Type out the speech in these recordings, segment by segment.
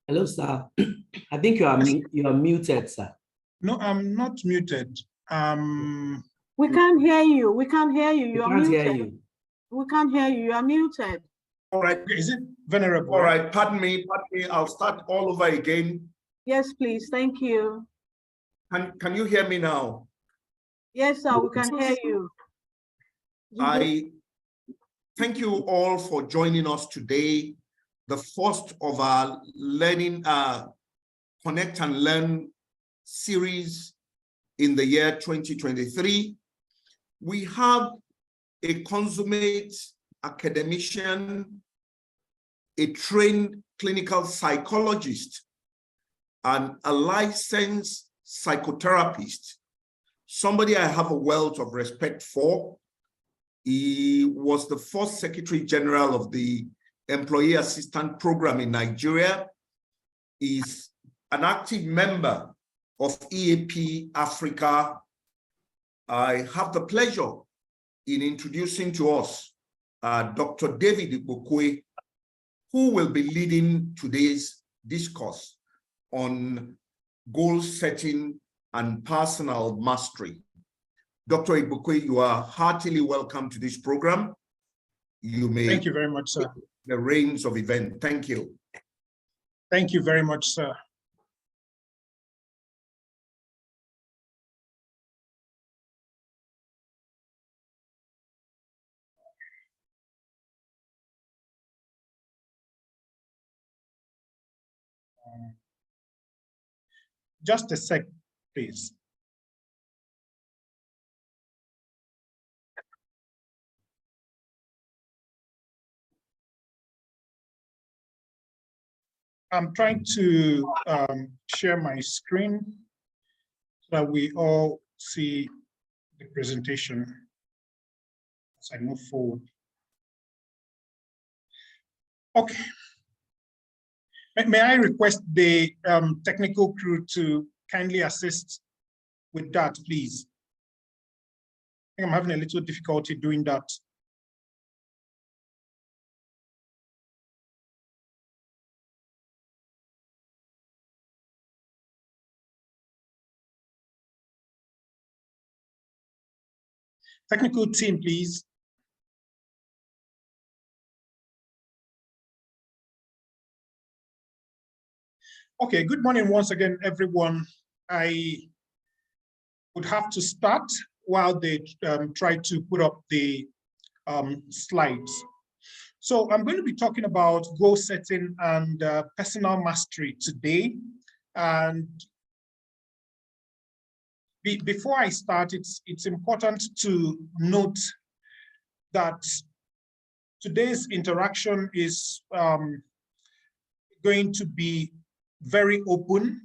Hello, sir. I think you are muted, sir. No, I'm not muted. We can't hear you. We can't hear you. We You are can't hear muted. you. We can't hear you. You are muted. All right. Is it venerable? All right. Pardon me. I'll start all over again. Yes, please. Thank you. Can you hear me now? Yes, sir. We can hear you. I thank you all for joining us today, the first of our learning Connect and Learn series in the year 2023. We have a consummate academician, a trained clinical psychologist, and a licensed psychotherapist, somebody I have a wealth of respect for. He was the first Secretary General of the Employee Assistance Program in Nigeria. He's an active member of EAP Africa. I have the pleasure in introducing to us Dr. David Igbokwe, who will be leading today's discourse on goal setting and personal mastery. Dr. Igbokwe, you are heartily welcome to this program. You may Thank you very much, sir. take the reins of event. Thank you. Thank you very much, sir. Just a sec, please. I'm trying to share my screen so that we all see the presentation as I move forward. Okay. May I request the technical crew to kindly assist with that, please? I think I'm having a little difficulty doing that. Technical team, please. Okay, good morning once again, everyone. I would have to start while they try to put up the slides. So I'm going to be talking about goal setting and personal mastery today. And before I start, it's important to note that today's interaction is going to be very open.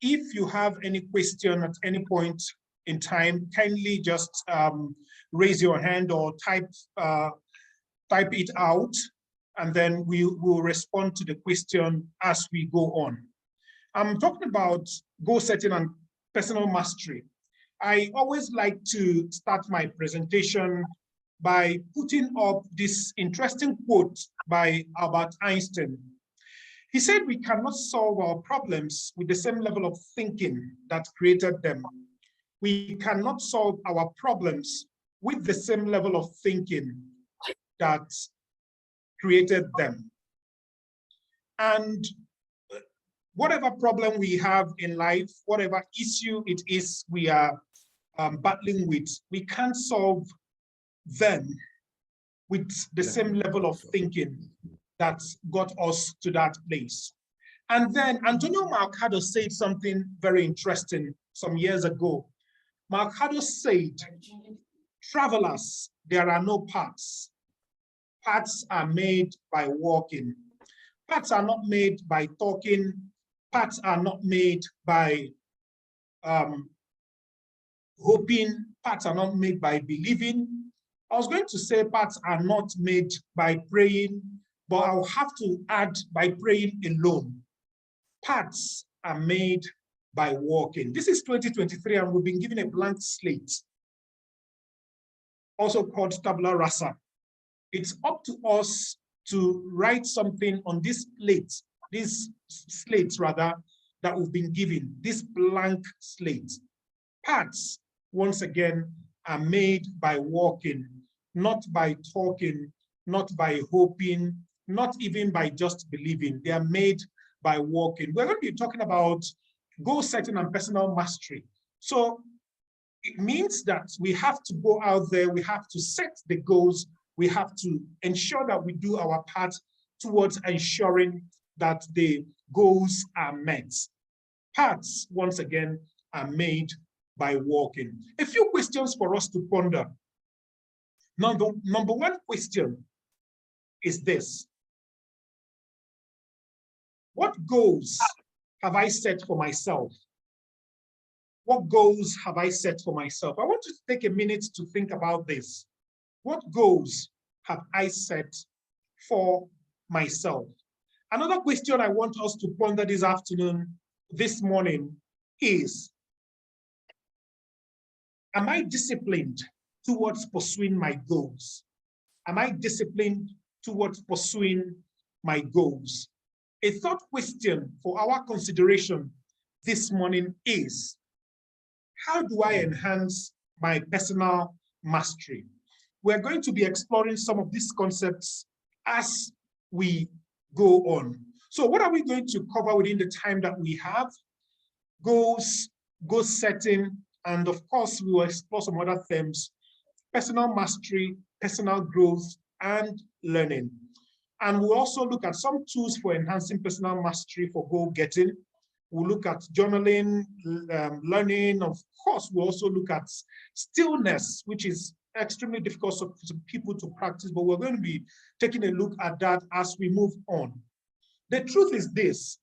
If you have any question at any point in time, kindly just raise your hand or type it out, and then we will respond to the question as we go on. I'm talking about goal setting and personal mastery. I always like to start my presentation by putting up this interesting quote by Albert Einstein. He said, "We cannot solve our problems with the same level of thinking that created them. We cannot solve our problems with the same level of thinking that created them." And whatever problem we have in life, whatever issue it is we are battling with, we can't solve them with the same level of thinking that got us to that place. And then Antonio Mercado said something very interesting some years ago. Mercado said, "Travelers, there are no paths. Paths are made by walking. Paths are not made by talking. Paths are not made by hoping. Paths are not made by believing." I was going to say paths are not made by praying, but I'll have to add by praying alone. Paths are made by walking. This is 2023, and we've been given a blank slate, also called tabula rasa. It's up to us to write something on this plate these slates rather, that we've been given, this blank slate. Paths, once again, are made by walking, not by talking, not by hoping, not even by just believing. They are made by walking. We're going to be talking about goal setting and personal mastery. So it means that we have to go out there, we have to set the goals, we have to ensure that we do our part towards ensuring that the goals are met. Paths, once again, are made by walking. A few questions for us to ponder. Number one question is this: what goals have I set for myself? What goals have I set for myself? I want you to take a minute to think about this. What goals have I set for myself? Another question I want us to ponder this morning is, am I disciplined towards pursuing my goals? Am I disciplined towards pursuing my goals? A third question for our consideration this morning is, how do I enhance my personal mastery? We're going to be exploring some of these concepts as we go on. So what are we going to cover within the time that we have? Goals, goal setting, and of course, we will explore some other themes: personal mastery, personal growth, and learning. And we'll also look at some tools for enhancing personal mastery for goal getting. We'll look at journaling, learning. Of course, we'll also look at stillness, which is extremely difficult for people to practice, but we're going to be taking a look at that as we move on. The truth is this: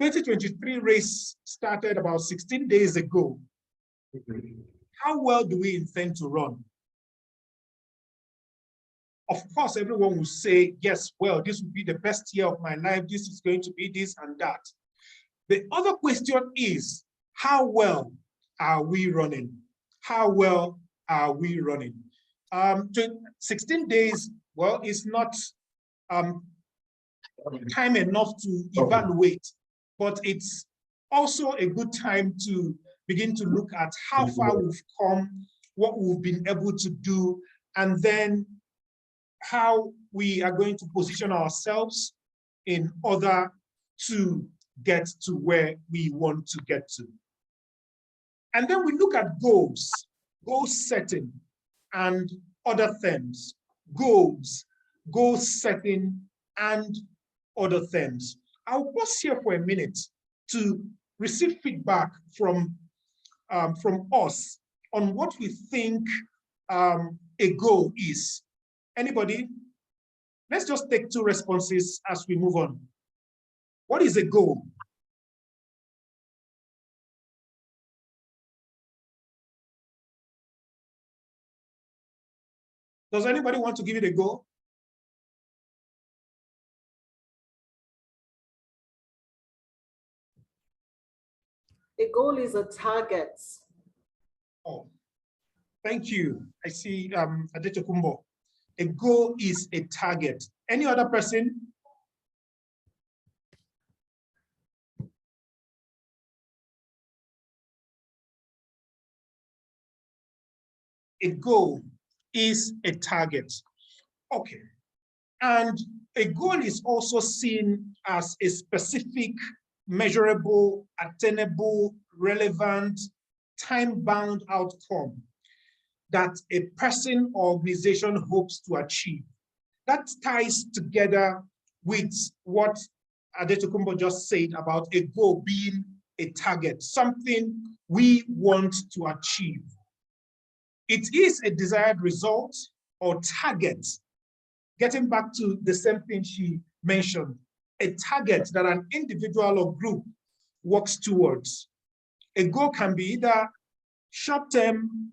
2023 race started about 16 days ago. How well do we intend to run? Of course, everyone will say, yes, well, this will be the best year of my life. This is going to be this and that. The other question is, how well are we running? How well are we running? 16 days, well, it's not time enough to evaluate, but it's also a good time to begin to look at how far we've come, what we've been able to do, and then how we are going to position ourselves in order to get to where we want to get to. And then we look at goals, goal setting, and other themes. Goals, goal setting, and other themes. I'll pause here for a minute to receive feedback from us on what we think a goal is. Anybody? Let's just take 2 responses as we move on. What is a goal? Does anybody want to give it a go? A goal is a target. Oh, thank you. I see Adetokunbo. A goal is a target. Any other person? A goal is a target. Okay. And a goal is also seen as a specific, measurable, attainable, relevant, time-bound outcome that a person or organization hopes to achieve. That ties together with what Adetokunbo just said about a goal being a target, something we want to achieve. It is a desired result or target. Getting back to the same thing she mentioned, a target that an individual or group works towards. A goal can be either short-term,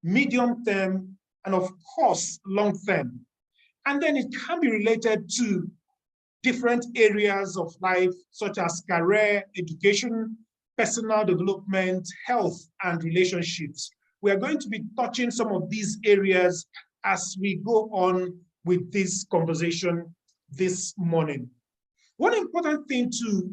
medium-term, and of course, long-term. And then it can be related to different areas of life, such as career, education, personal development, health, and relationships. We are going to be touching some of these areas as we go on with this conversation this morning. One important thing to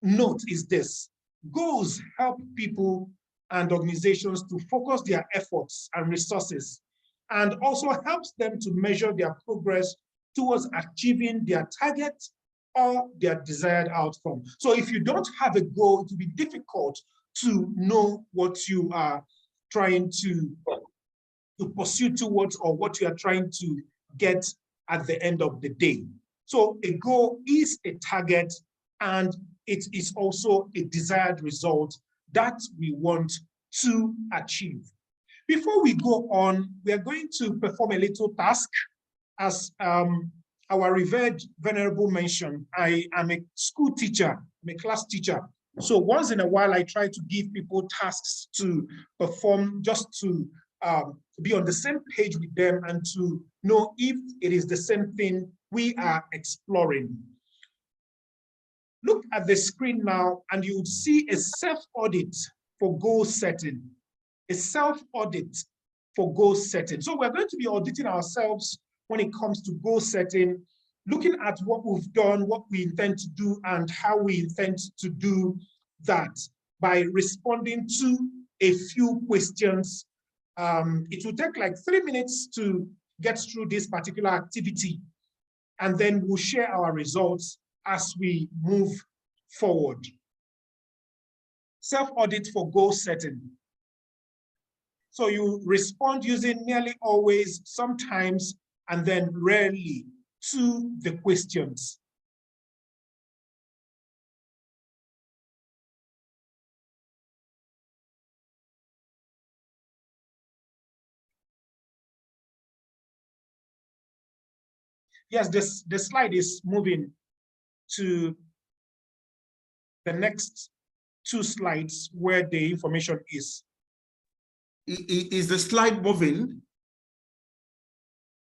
note is this: goals help people and organizations to focus their efforts and resources, and also helps them to measure their progress towards achieving their target or their desired outcome. So if you don't have a goal, it will be difficult to know what you are trying to pursue towards, or what you are trying to get at the end of the day. So a goal is a target, and it is also a desired result that we want to achieve. Before we go on, we are going to perform a little task. As our revered venerable mentioned, I am a school teacher, I'm a class teacher. So once in a while, I try to give people tasks to perform, just to be on the same page with them and to know if it is the same thing we are exploring. Look at the screen now, and you would see a self-audit for goal setting. A self-audit for goal setting. So we're going to be auditing ourselves when it comes to goal setting, looking at what we've done, what we intend to do, and how we intend to do that by responding to a few questions. It will take like 3 minutes to get through this particular activity, and then we'll share our results as we move forward. Self-audit for goal setting. So you respond using nearly always, sometimes, and then rarely to the questions. Yes, the slide is moving to the next 2 slides where the information is. Is the slide moving?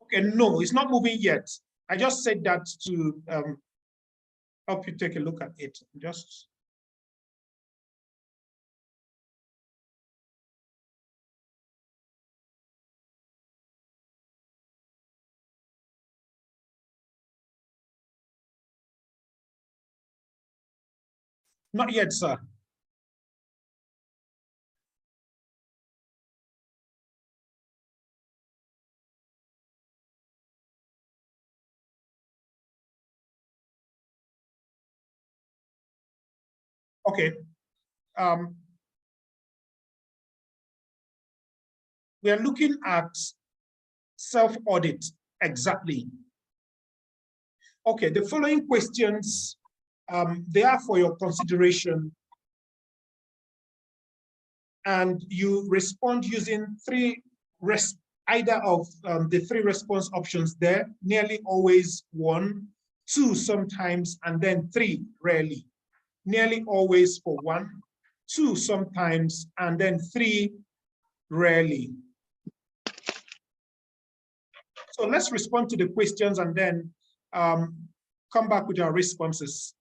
Okay, no, it's not moving yet. I just said that to help you take a look at it. Just. Not yet, sir. Okay. We are looking at self-audit exactly. Okay, the following questions, they are for your consideration. And you respond using either of the 3 response options there, nearly always 1, 2 sometimes, and then 3 rarely. Nearly always for 1, 2 sometimes, and then 3 rarely. So let's respond to the questions and then come back with our responses.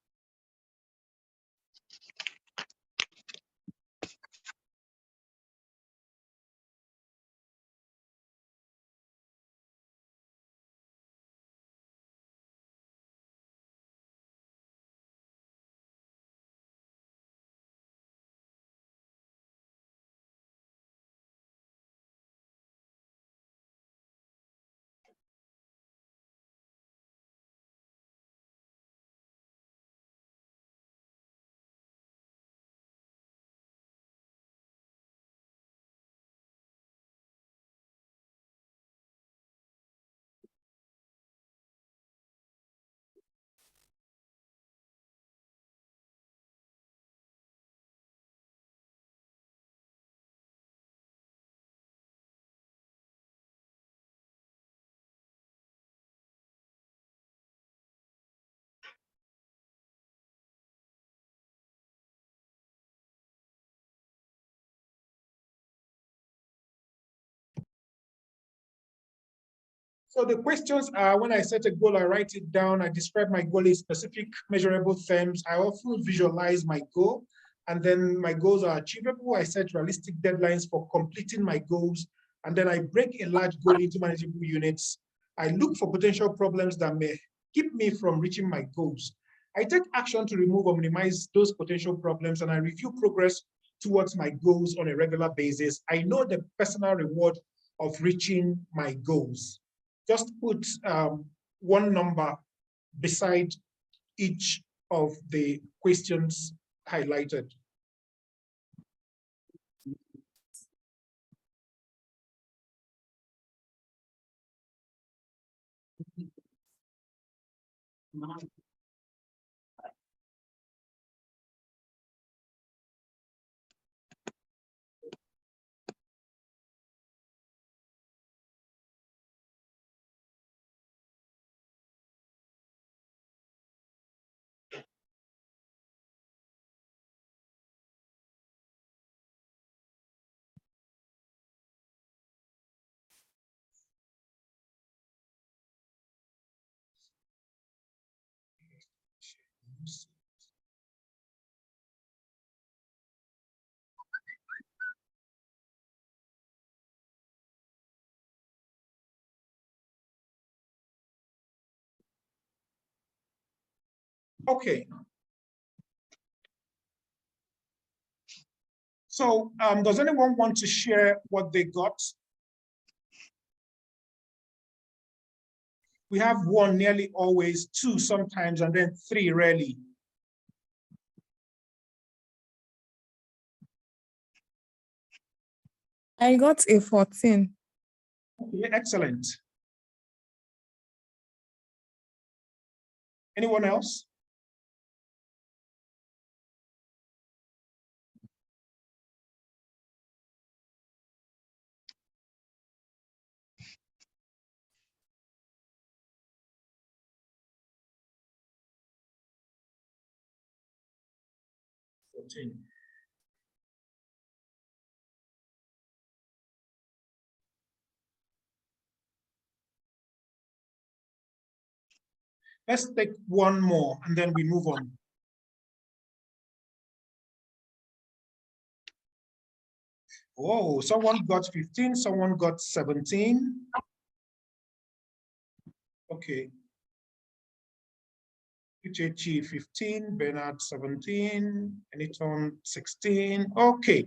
So the questions are, when I set a goal, I write it down. I describe my goal in specific measurable terms. I often visualize my goal, and then my goals are achievable. I set realistic deadlines for completing my goals, and then I break a large goal into manageable units. I look for potential problems that may keep me from reaching my goals. I take action to remove or minimize those potential problems, and I review progress towards my goals on a regular basis. I know the personal reward of reaching my goals. Just put one number beside each of the questions highlighted. Okay. So does anyone want to share what they got? We have one nearly always, two sometimes, and then three rarely. I got a 14. Okay, excellent. Anyone else? Let's take one more and then we move on. Oh, someone got 15, someone got 17. Okay. HHE 15, Bernard 17, Anyton 16. Okay.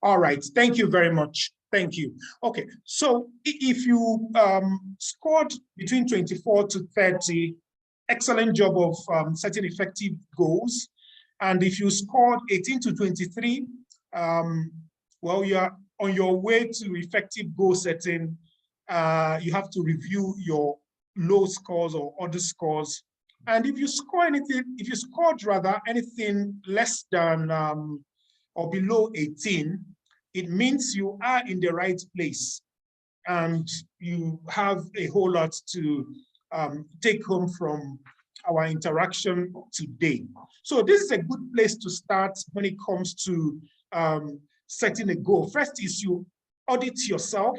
All right. Thank you very much. Thank you. Okay. So if you scored between 24 to 30, excellent job of setting effective goals. And if you scored 18 to 23, well, you are on your way to effective goal setting. You have to review your low scores or other scores. And if you score anything, if you scored rather anything less than or below 18, it means you are in the right place and you have a whole lot to take home from our interaction today. So this is a good place to start when it comes to setting a goal. First is you audit yourself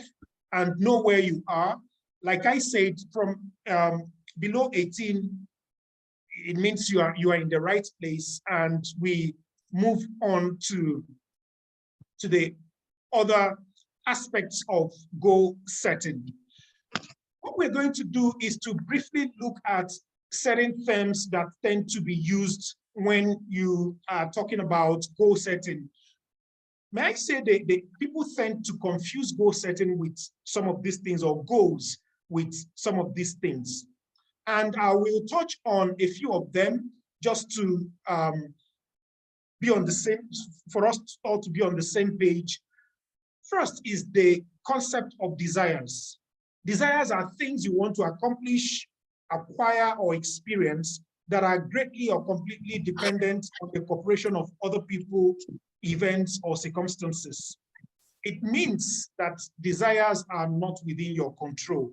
and know where you are. Like I said, from below 18, it means you are in the right place, and we move on to the other aspects of goal setting. What we're going to do is to briefly look at certain terms that tend to be used when you are talking about goal setting. May I say that people tend to confuse goal setting with some of these things, or goals with some of these things. And I will touch on a few of them just to be on the same, for us all to be on the same page. First is the concept of desires. Desires are things you want to accomplish, acquire, or experience that are greatly or completely dependent on the cooperation of other people, events, or circumstances. It means that desires are not within your control.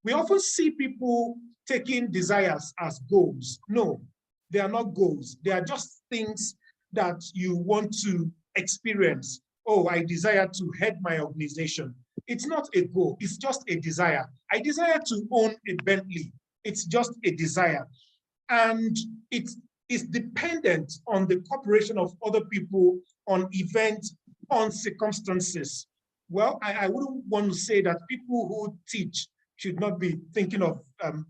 We often see people taking desires as goals. No, they are not goals. They are just things that you want to experience. Oh, I desire to head my organization. It's not a goal, it's just a desire. I desire to own a Bentley. It's just a desire. And it is dependent on the cooperation of other people, on events, on circumstances. Well, I wouldn't want to say that people who teach should not be thinking of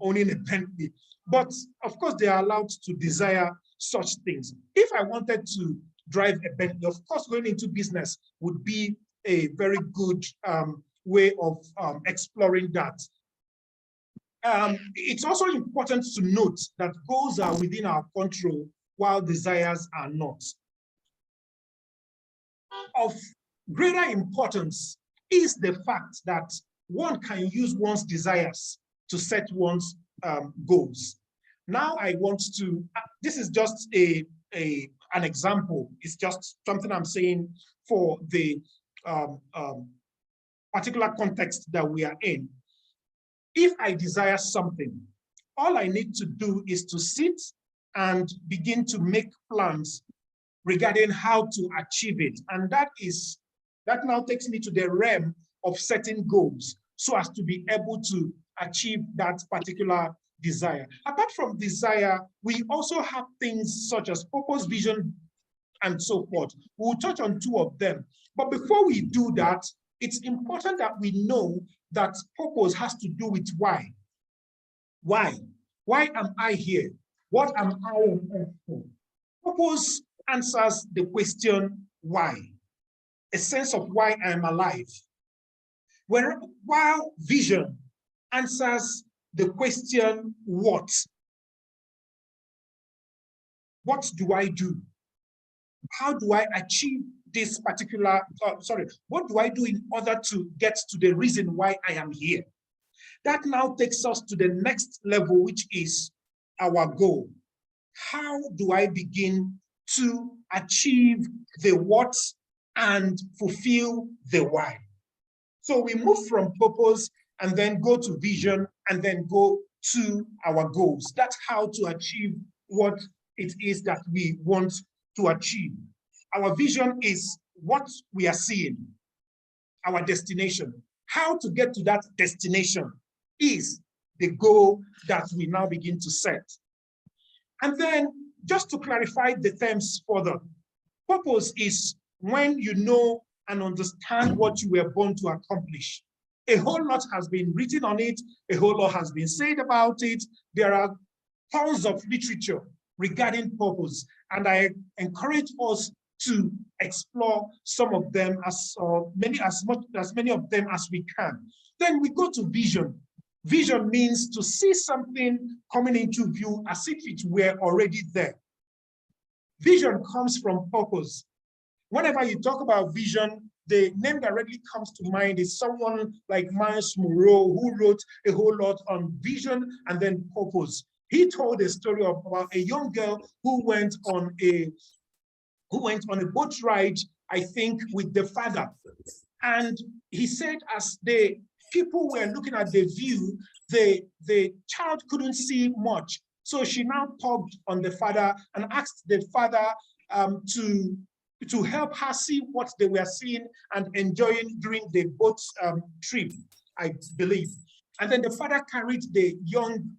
owning a Bentley. But of course, they are allowed to desire such things. If I wanted to drive a Bentley, of course, going into business would be a very good way of exploring that. It's also important to note that goals are within our control while desires are not. Of greater importance is the fact that one can use one's desires to set one's goals. Now I want to, this is just an example. It's just something I'm saying for the particular context that we are in. If I desire something, all I need to do is to sit and begin to make plans regarding how to achieve it. And that now takes me to the realm of setting goals so as to be able to achieve that particular desire. Apart from desire, we also have things such as purpose, vision, and so forth. We'll touch on two of them. But before we do that, it's important that we know that purpose has to do with why. Why? Why am I here? What am I on earth for? Purpose answers the question, why? A sense of why I am alive. While vision answers the question, what? What do I do? How do I achieve this particular, what do I do in order to get to the reason why I am here? That now takes us to the next level, which is our goal. How do I begin to achieve the what and fulfill the why? So we move from purpose and then go to vision and then go to our goals. That's how to achieve what it is that we want to achieve. Our vision is what we are seeing, our destination. How to get to that destination is the goal that we now begin to set. And then just to clarify the terms further, purpose is when you know and understand what you were born to accomplish. A whole lot has been written on it, a whole lot has been said about it. There are tons of literature regarding purpose, and I encourage us to explore some of them as many of them as we can. Then we go to vision. Vision means to see something coming into view as if it were already there. Vision comes from purpose. Whenever you talk about vision, the name directly comes to mind is someone like Miles Monroe, who wrote a whole lot on vision and then purpose. He told a story about a young girl who went on a boat ride, I think, with the father. And he said as the people were looking at the view, the child couldn't see much. So she now tugged on the father and asked the father to help her see what they were seeing and enjoying during the boat trip, I believe. And then the father carried the young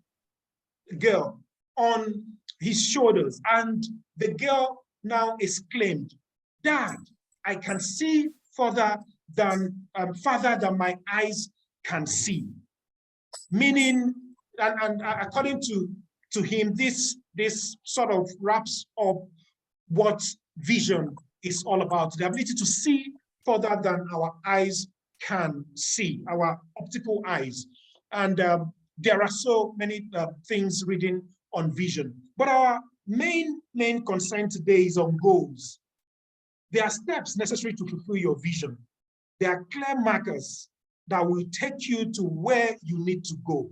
girl on his shoulders, and the girl now exclaimed, "Dad, I can see farther than my eyes can see." Meaning, and according to him, this sort of wraps up what vision is all about: the ability to see further than our eyes can see, our optical eyes. And there are so many things written on vision. But our main concern today is on goals. There are steps necessary to fulfill your vision. There are clear markers that will take you to where you need to go.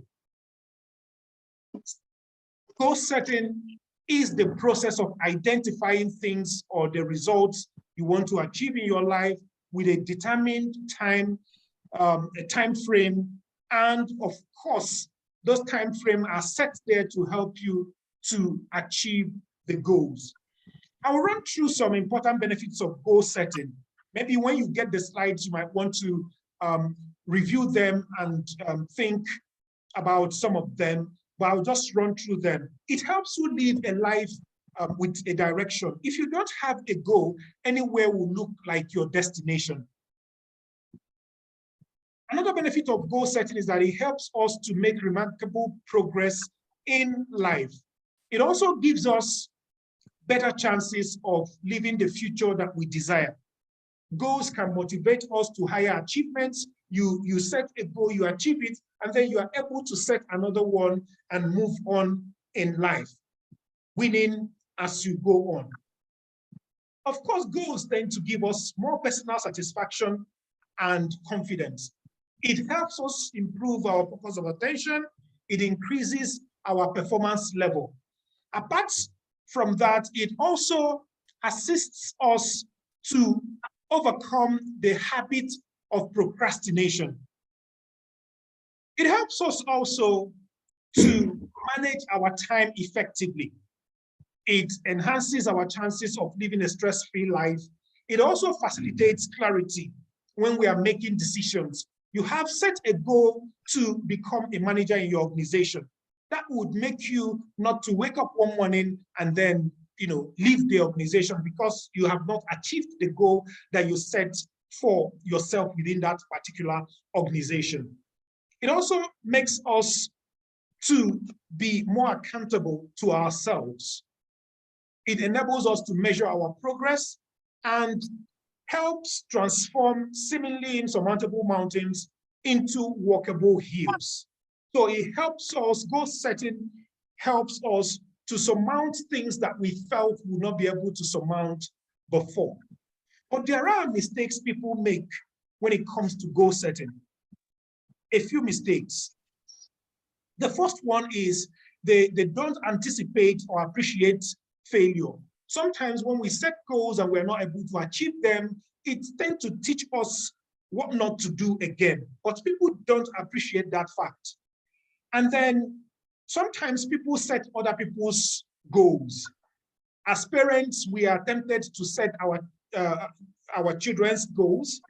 Goal setting is the process of identifying things or the results you want to achieve in your life with a determined time, a time frame, and of course, those time frames are set there to help you to achieve the goals. I will run through some important benefits of goal setting. Maybe when you get the slides, you might want to review them and think about some of them, but I'll just run through them. It helps you live a life with a direction. If you don't have a goal, anywhere will look like your destination. Another benefit of goal setting is that it helps us to make remarkable progress in life. It also gives us better chances of living the future that we desire. Goals can motivate us to higher achievements. You set a goal, you achieve it, and then you are able to set another one and move on in life, winning as you go on. Of course, goals tend to give us more personal satisfaction and confidence. It helps us improve our focus of attention. It increases our performance level. Apart from that, it also assists us to overcome the habit of procrastination. It helps us also to manage our time effectively. It enhances our chances of living a stress-free life. It also facilitates clarity when we are making decisions. You have set a goal to become a manager in your organization. That would make you not to wake up one morning and then leave the organization because you have not achieved the goal that you set for yourself within that particular organization. It also makes us to be more accountable to ourselves. It enables us to measure our progress and helps transform seemingly insurmountable mountains into walkable hills. So it helps us, goal setting helps us to surmount things that we felt we would not be able to surmount before. But there are mistakes people make when it comes to goal setting. A few mistakes. The first one is they don't anticipate or appreciate failure. Sometimes when we set goals and we're not able to achieve them, it tends to teach us what not to do again. But people don't appreciate that fact. And then sometimes people set other people's goals. As parents, we are tempted to set our children's goals.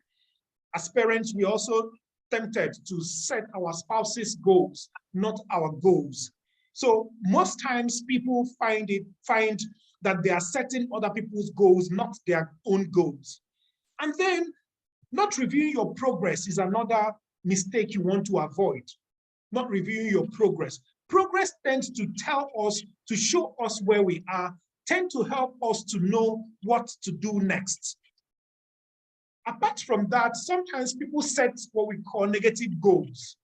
As parents, we also tempted to set our spouse's goals, not our goals. So most times people find that they are setting other people's goals, not their own goals. And then not reviewing your progress is another mistake you want to avoid. Not reviewing your progress. Progress tends to tell us, to show us where we are, tend to help us to know what to do next. Apart from that, sometimes people set what we call negative goals.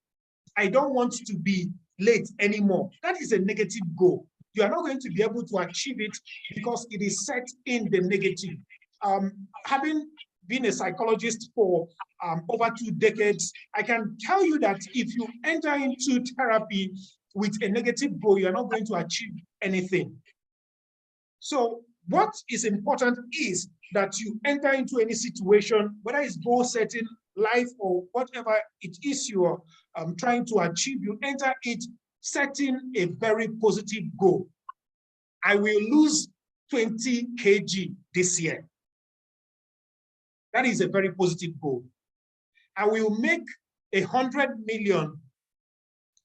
I don't want to be late anymore. That is a negative goal. You are not going to be able to achieve it because it is set in the negative. Having been a psychologist for over 2 decades, I can tell you that if you enter into therapy with a negative goal, you're not going to achieve anything. So what is important is that you enter into any situation, whether it's goal setting, life, or whatever it is you're trying to achieve, you enter it setting a very positive goal. I will lose 20 kg this year. That is a very positive goal. I will make 100 million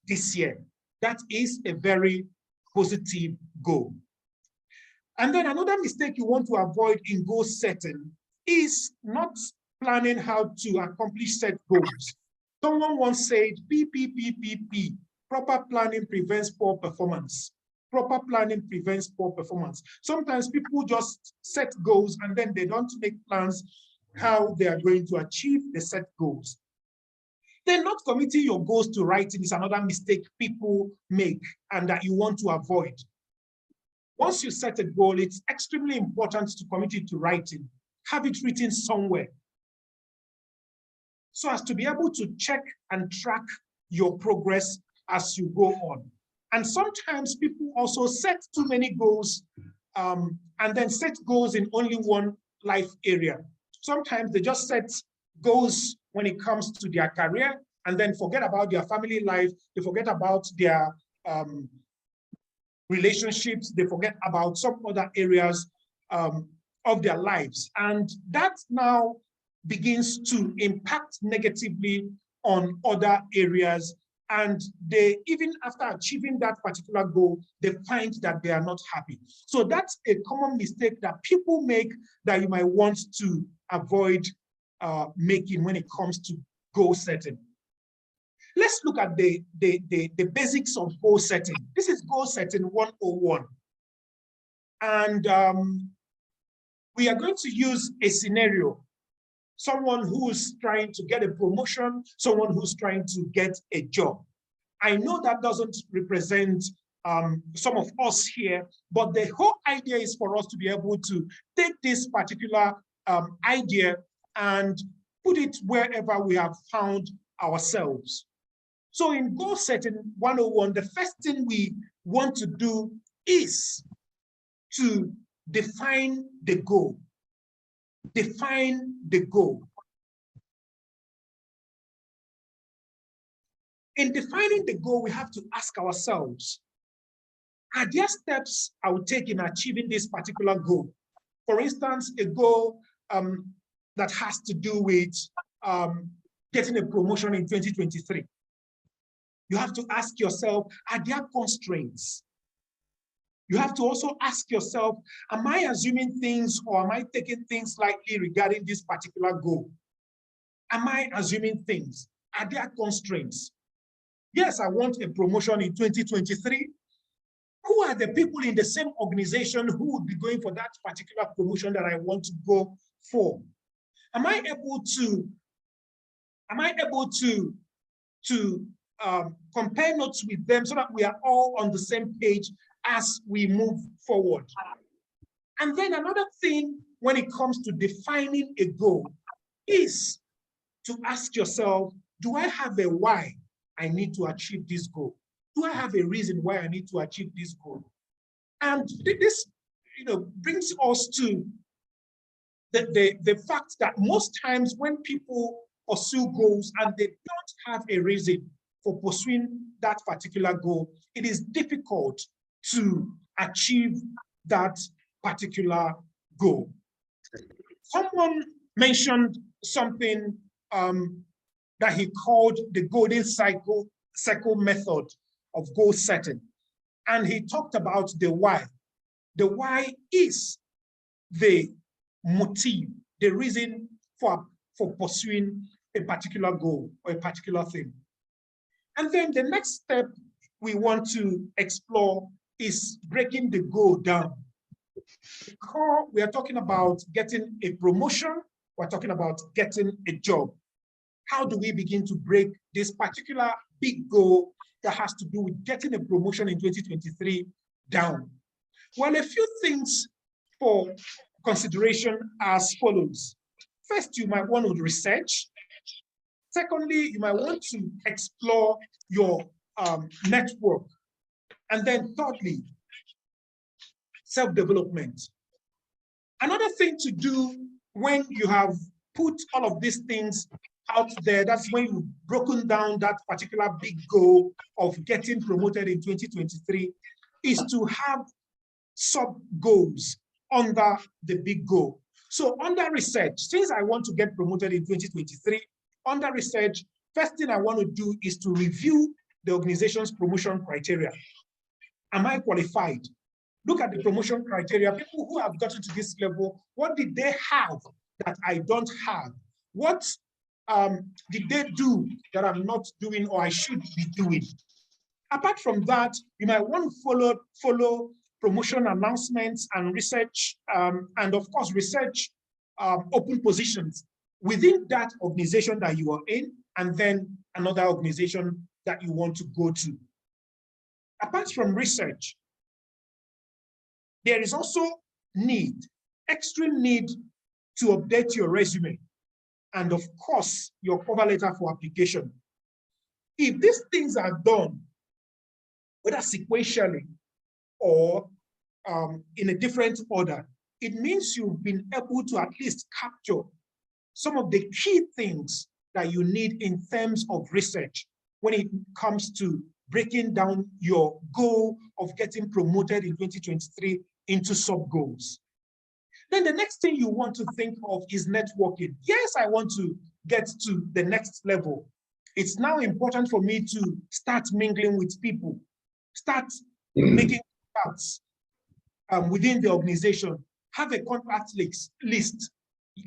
this year. That is a very positive goal. And then another mistake you want to avoid in goal setting is not planning how to accomplish set goals. Someone once said, P. Proper planning prevents poor performance. Proper planning prevents poor performance. Sometimes people just set goals and then they don't make plans how they are going to achieve the set goals. Then not committing your goals to writing is another mistake people make and that you want to avoid. Once you set a goal, it's extremely important to commit it to writing. Have it written somewhere so as to be able to check and track your progress as you go on. And sometimes people also set too many goals and then set goals in only one life area. Sometimes they just set goals when it comes to their career and then forget about their family life. They forget about their relationships. They forget about some other areas of their lives. And that now begins to impact negatively on other areas. And they, even after achieving that particular goal, they find that they are not happy. So that's a common mistake that people make that you might want to avoid making when it comes to goal setting. Let's look at the basics of goal setting. This is goal setting 101. And we are going to use a scenario. Someone who's trying to get a promotion, someone who's trying to get a job. I know that doesn't represent some of us here, but the whole idea is for us to be able to take this particular idea and put it wherever we have found ourselves. So in goal setting 101, the first thing we want to do is to define the goal. Define the goal. In defining the goal, we have to ask ourselves, are there steps I will take in achieving this particular goal? For instance, a goal that has to do with getting a promotion in 2023. You have to ask yourself, are there constraints? You have to also ask yourself, am I assuming things or am I taking things lightly regarding this particular goal? Am I assuming things? Are there constraints? Yes, I want a promotion in 2023. Who are the people in the same organization who would be going for that particular promotion that I want to go for? Am I able to compare notes with them so that we are all on the same page as we move forward? And then another thing when it comes to defining a goal is to ask yourself, do I have a why I need to achieve this goal? Do I have a reason why I need to achieve this goal? And this brings us to the fact that most times when people pursue goals and they don't have a reason for pursuing that particular goal, it is difficult to achieve that particular goal. Someone mentioned something that he called the golden circle method of goal setting. And he talked about the why. The why is the motive, the reason for pursuing a particular goal or a particular thing. And then the next step we want to explore is breaking the goal down. Because we are talking about getting a promotion, we're talking about getting a job. How do we begin to break this particular big goal that has to do with getting a promotion in 2023 down? Well, a few things for consideration as follows. First, you might want to research. Secondly, you might want to explore your network. And then thirdly, self-development. Another thing to do when you have put all of these things out there, that's when you've broken down that particular big goal of getting promoted in 2023, is to have sub-goals under the big goal. So under research, since I want to get promoted in 2023, under research, first thing I want to do is to review the organization's promotion criteria. Am I qualified? Look at the promotion criteria. People who have gotten to this level, what did they have that I don't have? What did they do that I'm not doing or I should be doing? Apart from that, you might want to follow promotion announcements and research, and of course, research open positions within that organization that you are in, and then another organization that you want to go to. Apart from research, there is also extreme need to update your resume, and of course, your cover letter for application. If these things are done, whether sequentially or in a different order, it means you've been able to at least capture some of the key things that you need in terms of research when it comes to breaking down your goal of getting promoted in 2023 into sub-goals. Then the next thing you want to think of is networking. Yes, I want to get to the next level. It's now important for me to start mingling with people, start making contacts within the organization, have a contact list.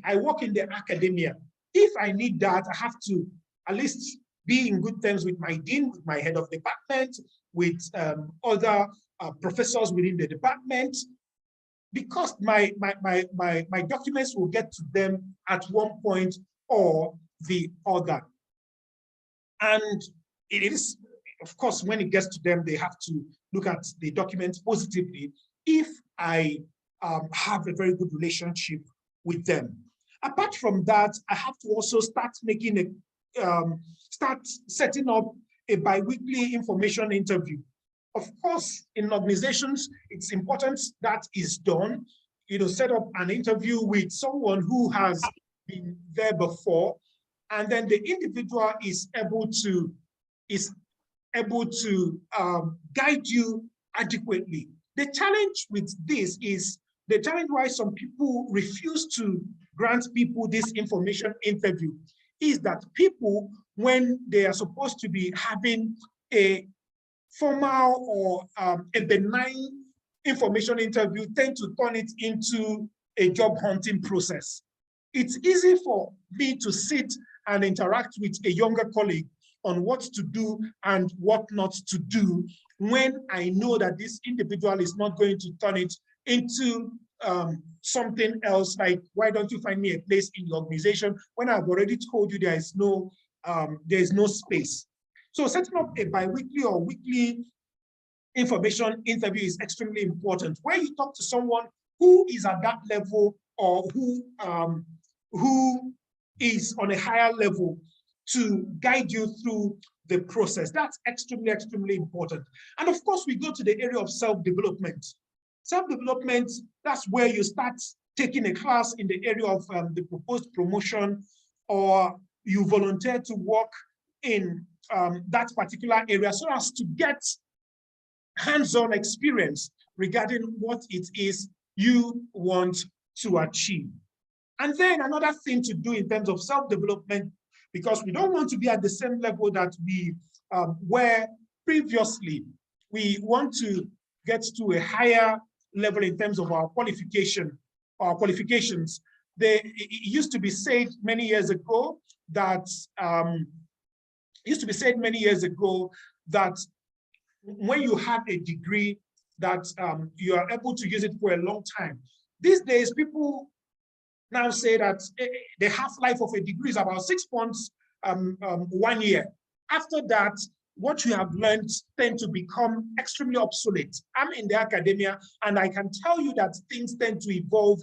I work in the academia. If I need that, I have to at least be in good terms with my dean, with my head of department, with other professors within the department, because my documents will get to them at one point or the other. And it is, of course, when it gets to them, they have to look at the document positively if I have a very good relationship with them. Apart from that, I have to also start making start setting up a bi-weekly information interview. Of course, in organizations, it's important that is done. Set up an interview with someone who has been there before, and then the individual is able to guide you adequately. The challenge with this is the challenge why some people refuse to grant people this information interview is that people, when they are supposed to be having a formal or a benign information interview, tend to turn it into a job hunting process. It's easy for me to sit and interact with a younger colleague on what to do and what not to do when I know that this individual is not going to turn it into something else, like, why don't you find me a place in the organization, when I've already told you there is no space. So setting up a bi-weekly or weekly information interview is extremely important, where you talk to someone who is at that level or who is on a higher level to guide you through the process. That's extremely, extremely important. And of course, we go to the area of self-development. Self-development, that's where you start taking a class in the area of the proposed promotion, or you volunteer to work in that particular area so as to get hands-on experience regarding what it is you want to achieve. And then another thing to do in terms of self-development, because we don't want to be at the same level that we were previously, we want to get to a higher level in terms of our qualifications. It used to be said many years ago that when you have a degree that you are able to use it for a long time. These days, people now say that the half-life of a degree is about 6 months, 1 year. After that, what you have learned tend to become extremely obsolete. I'm in the academia, and I can tell you that things tend to evolve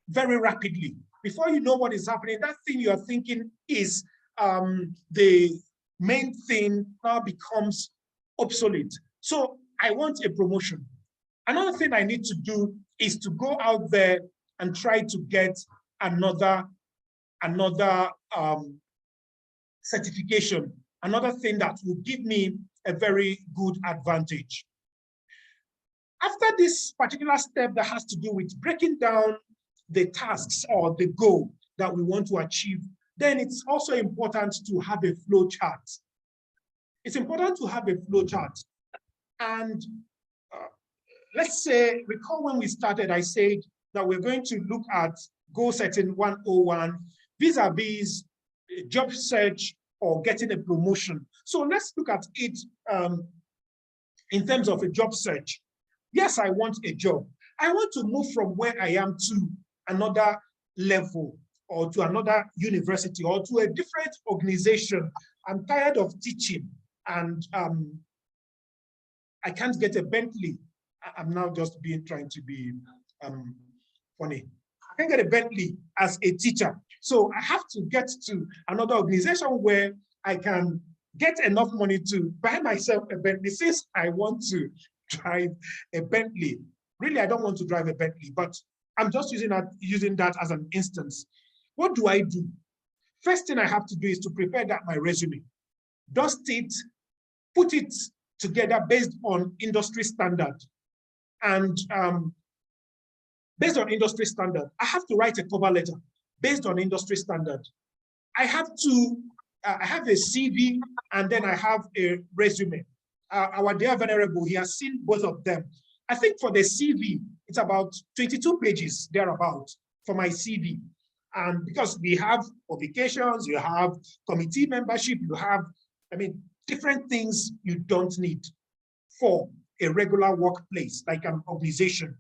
very rapidly. Before you know what is happening, that thing you are thinking is the main thing now becomes obsolete. So I want a promotion. Another thing I need to do is to go out there and try to get another certification, another thing that will give me a very good advantage. After this particular step that has to do with breaking down the tasks or the goal that we want to achieve, then it's also important to have a flow chart. It's important to have a flow chart. And let's say, recall when we started, I said that we're going to look at goal setting 101 vis-a-vis job search or getting a promotion. So let's look at it in terms of a job search. Yes, I want a job. I want to move from where I am to another level or to another university or to a different organization. I'm tired of teaching and I can't get a Bentley. I'm now just trying to be funny. I can't get a Bentley as a teacher. So I have to get to another organization where I can get enough money to buy myself a Bentley. Since I want to drive a Bentley, really, I don't want to drive a Bentley, but I'm just using that as an instance. What do I do? First thing I have to do is to prepare my resume, dust it, put it together based on industry standard. And based on industry standard, I have to write a cover letter based on industry standard. I have a CV and then I have a resume. Our dear Venerable, he has seen both of them. I think for the CV, it's about 22 pages thereabout for my CV. And because we have publications, you have committee membership, you have I mean, different things you don't need for a regular workplace, like an organization.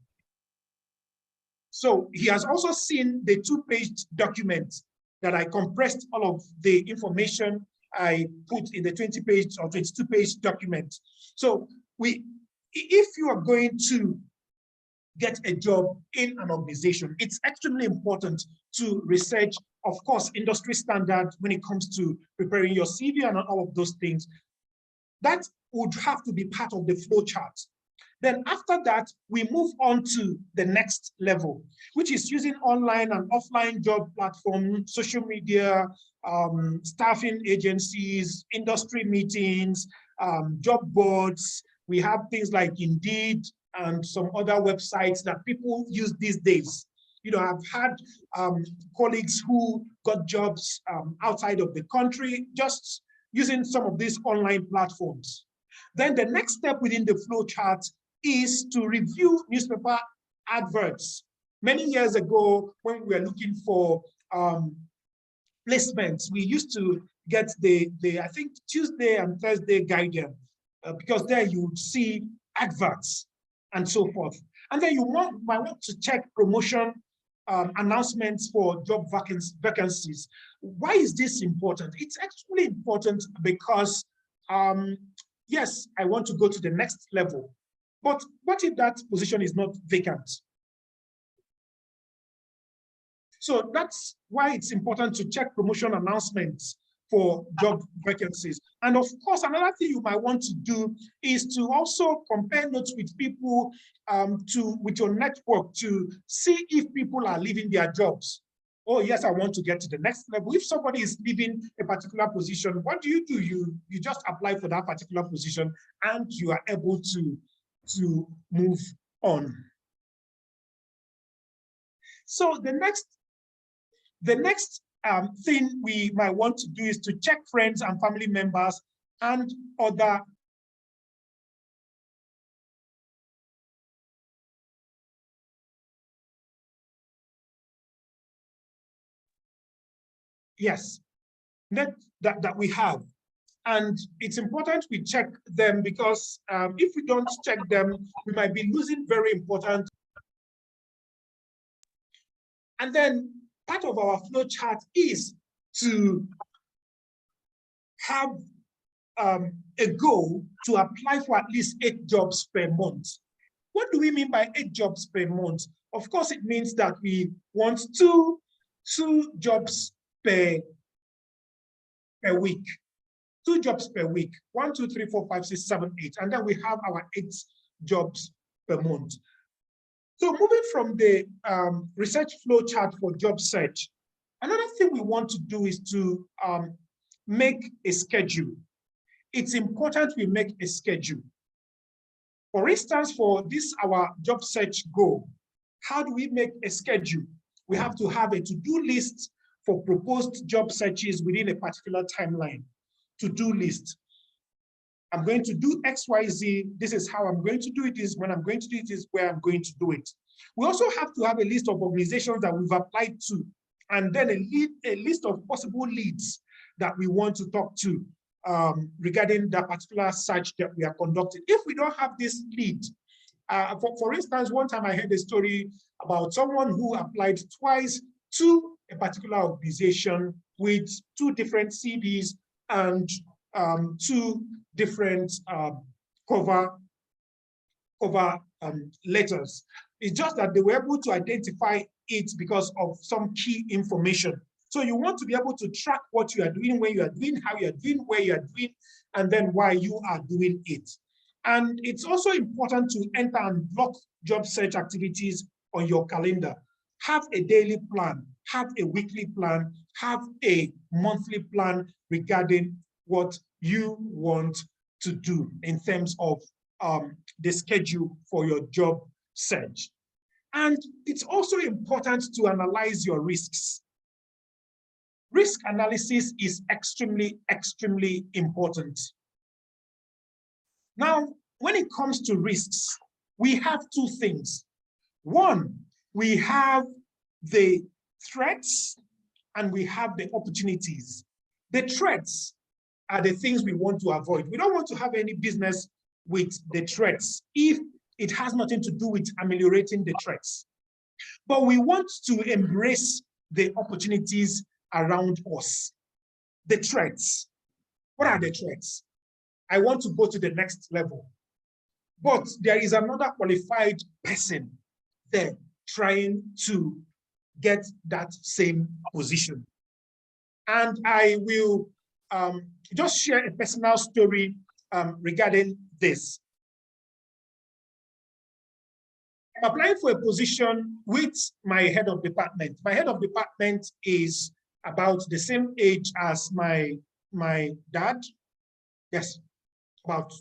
So he has also seen the 2-page document that I compressed all of the information I put in the 20-page or 22-page document. So if you are going to get a job in an organization, it's extremely important to research, of course, industry standard when it comes to preparing your CV and all of those things. That would have to be part of the flow chart. Then after that, we move on to the next level, which is using online and offline job platforms, social media, staffing agencies, industry meetings, job boards. We have things like Indeed and some other websites that people use these days. You know, I've had colleagues who got jobs outside of the country just using some of these online platforms. Then the next step within the flow chart is to review newspaper adverts. Many years ago, when we were looking for placements, we used to get the I think Tuesday and Thursday Guardian, because there you would see adverts and so forth. And then you might want to check promotion announcements for job vacancies. Why is this important? It's actually important because, yes, I want to go to the next level. But what if that position is not vacant? So that's why it's important to check promotion announcements for job vacancies. And of course, another thing you might want to do is to also compare notes with people, with your network, to see if people are leaving their jobs. Oh yes, I want to get to the next level. If somebody is leaving a particular position, what do? You just apply for that particular position and you are able to move on. So the next thing we might want to do is to check friends and family members and other that we have. And it's important we check them because if we don't check them, we might be losing very important. And then part of our flow chart is to have a goal to apply for at least 8 jobs per month. What do we mean by 8 jobs per month? Of course, it means that we want two jobs per week. 2 jobs per week, 1, 2, 3, 4, 5, 6, 7, 8, and then we have our 8 jobs per month. So moving from the research flow chart for job search, another thing we want to do is to make a schedule. It's important we make a schedule. For instance, for this, our job search goal, how do we make a schedule? We have to have a to-do list for proposed job searches within a particular timeline. To-do list. I'm going to do X, Y, Z. This is how I'm going to do it. This is when I'm going to do it. This is where I'm going to do it. We also have to have a list of organizations that we've applied to, and then a list of possible leads that we want to talk to regarding that particular search that we are conducting. If we don't have this lead, for instance, one time I heard a story about someone who applied twice to a particular organization with 2 different CVs and 2 different cover letters. It's just that they were able to identify it because of some key information. So you want to be able to track what you are doing, when you are doing, how you are doing, where you are doing, and then why you are doing it. And it's also important to enter and block job search activities on your calendar. Have a daily plan, have a weekly plan, have a monthly plan regarding what you want to do in terms of the schedule for your job search. And it's also important to analyze your risks. Risk analysis is extremely, extremely important. Now, when it comes to risks, we have 2 things. One, we have the threats and we have the opportunities. The threats are the things we want to avoid? We don't want to have any business with the threats if it has nothing to do with ameliorating the threats. But we want to embrace the opportunities around us. The threats. What are the threats? I want to go to the next level. But there is another qualified person there trying to get that same position. And I will just share a personal story regarding this. I'm applying for a position with my head of department. My head of department is about the same age as my dad. Yes, about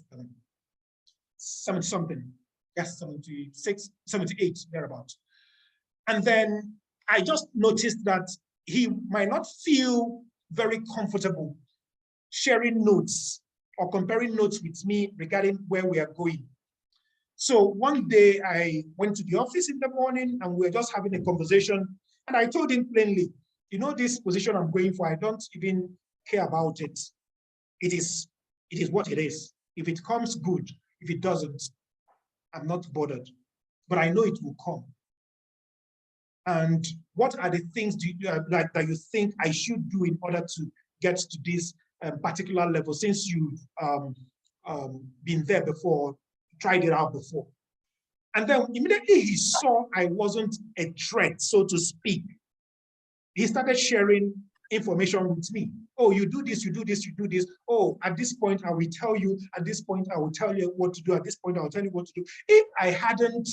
70 something. Yes, 76, 78, thereabout. And then I just noticed that he might not feel very comfortable sharing notes or comparing notes with me regarding where we are going. So one day I went to the office in the morning and we were just having a conversation, and I told him plainly, you know, this position I'm going for, I don't even care about it. It is what it is. If it comes, good. If it doesn't, I'm not bothered, but I know it will come. And what are the things that you think I should do in order to get to this particular level, since you've been there before, tried it out before? And then immediately he saw I wasn't a threat, so to speak. He started sharing information with me. Oh, you do this, you do this, you do this. Oh, at this point, I will tell you. At this point, I will tell you what to do. At this point, I will tell you what to do. If I hadn't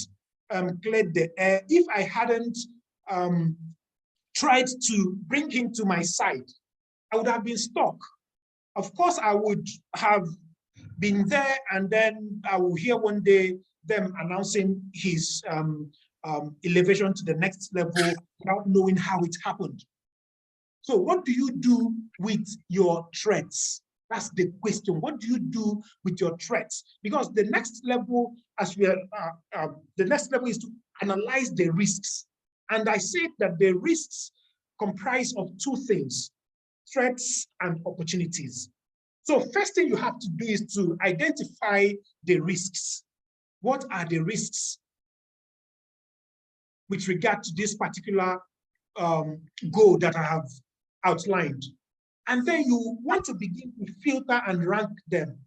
cleared the air, if I hadn't tried to bring him to my side, I would have been stuck. Of course, I would have been there, and then I will hear one day them announcing his elevation to the next level without knowing how it happened. So what do you do with your threats? That's the question. What do you do with your threats? Because the next level, as we are, the next level is to analyze the risks. And I said that the risks comprise of two things: threats and opportunities. So first thing you have to do is to identify the risks. What are the risks with regard to this particular goal that I have outlined? And then you want to begin to filter and rank them.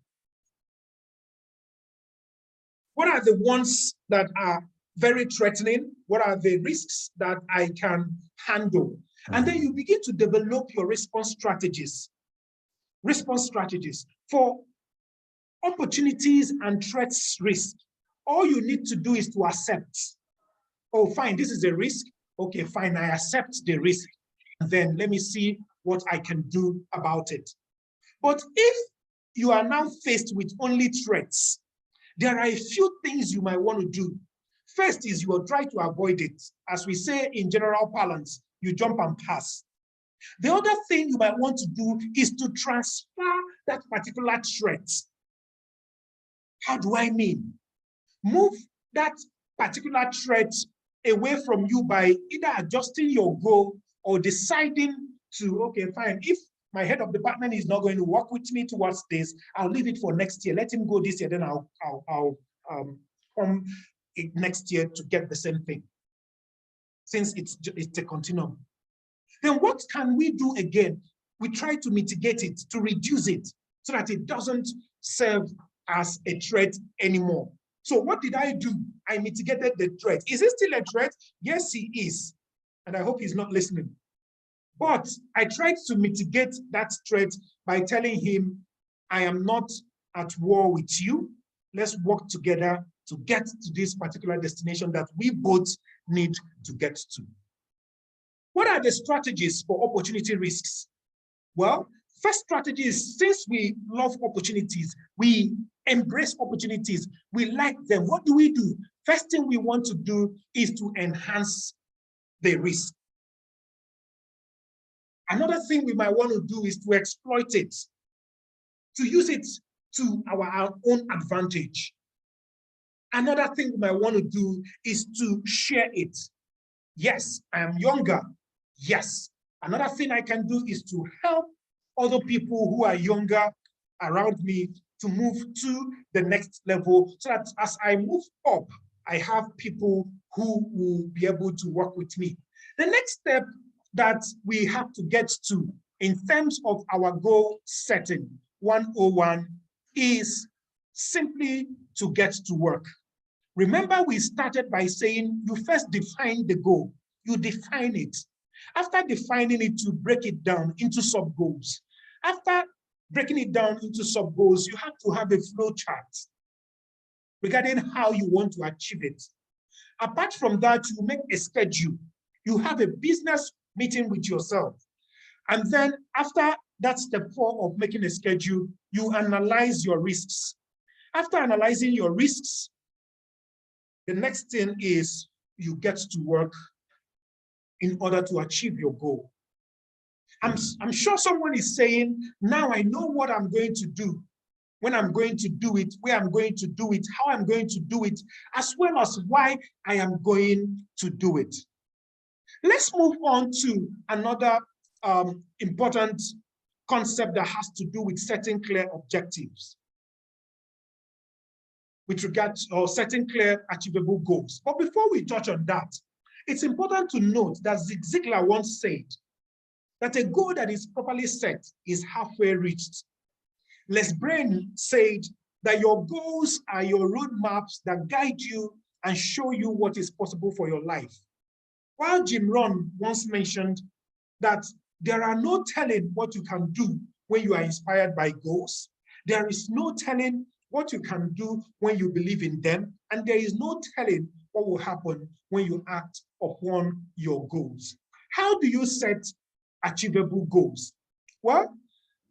What are the ones that are very threatening? What are the risks that I can handle? And then you begin to develop your response strategies. Response strategies for opportunities and threats risk. All you need to do is to accept. Oh, fine, this is a risk. Okay, fine, I accept the risk. And then let me see what I can do about it. But if you are now faced with only threats, there are a few things you might want to do. First is you will try to avoid it. As we say in general parlance, you jump and pass. The other thing you might want to do is to transfer that particular threat. How do I mean? Move that particular threat away from you by either adjusting your goal or deciding to, okay, fine, if my head of department is not going to work with me towards this, I'll leave it for next year. Let him go this year, then I'll come next year to get the same thing, since it's a continuum. Then what can we do again? We try to mitigate it, to reduce it, so that it doesn't serve as a threat anymore. So what did I do? I mitigated the threat. Is he still a threat? Yes, he is. And I hope he's not listening. But I tried to mitigate that threat by telling him, I am not at war with you. Let's work together to get to this particular destination that we both need to get to. What are the strategies for opportunity risks? Well, first strategy is, since we love opportunities, we embrace opportunities, we like them. What do? First thing we want to do is to enhance the risk. Another thing we might want to do is to exploit it, to use it to our own advantage. Another thing we might want to do is to share it. Yes, I am younger. Yes. Another thing I can do is to help other people who are younger around me to move to the next level, so that as I move up, I have people who will be able to work with me. The next step that we have to get to in terms of our goal setting, 101, is simply to get to work. Remember, we started by saying you first define the goal. You define it. After defining it, you break it down into sub-goals. After breaking it down into sub-goals, you have to have a flow chart regarding how you want to achieve it. Apart from that, you make a schedule. You have a business meeting with yourself. And then after that step 4 of making a schedule, you analyze your risks. After analyzing your risks, the next thing is you get to work in order to achieve your goal. I'm sure someone is saying, now I know what I'm going to do, when I'm going to do it, where I'm going to do it, how I'm going to do it, as well as why I am going to do it. Let's move on to another important concept that has to do with setting clear objectives with regard to, or setting clear achievable goals. But before we touch on that, it's important to note that Zig Ziglar once said that a goal that is properly set is halfway reached. Les Brain said that your goals are your roadmaps that guide you and show you what is possible for your life. While Jim Rohn once mentioned that there are no telling what you can do when you are inspired by goals, there is no telling what you can do when you believe in them, and there is no telling what will happen when you act upon your goals. How do you set achievable goals? Well,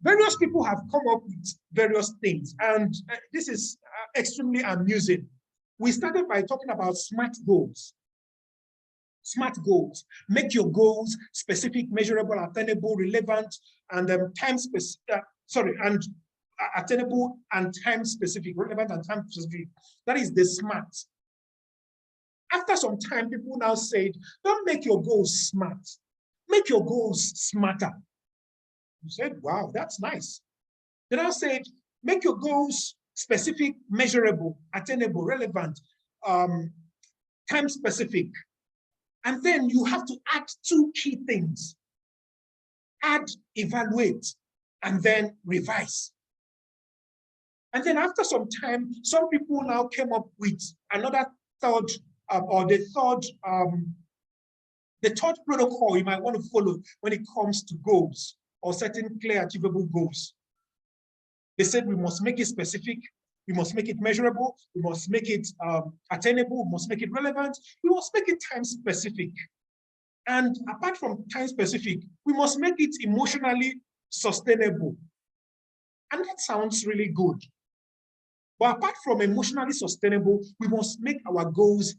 various people have come up with various things, and this is extremely amusing. We started by talking about SMART goals. SMART goals. Make your goals specific, measurable, attainable, relevant, and attainable and time specific, relevant and time specific. That is the SMART. After some time, people now said, don't make your goals smart. Make your goals smarter. You said, wow, that's nice. They now said, make your goals specific, measurable, attainable, relevant, time specific. And then you have to add 2 key things. Add, evaluate, and then revise. And then after some time, some people now came up with another third, the third protocol you might want to follow when it comes to goals or setting clear, achievable goals. They said we must make it specific, we must make it measurable, we must make it attainable, we must make it relevant, we must make it time specific. And apart from time specific, we must make it emotionally sustainable. And that sounds really good. But apart from emotionally sustainable, we must make our goals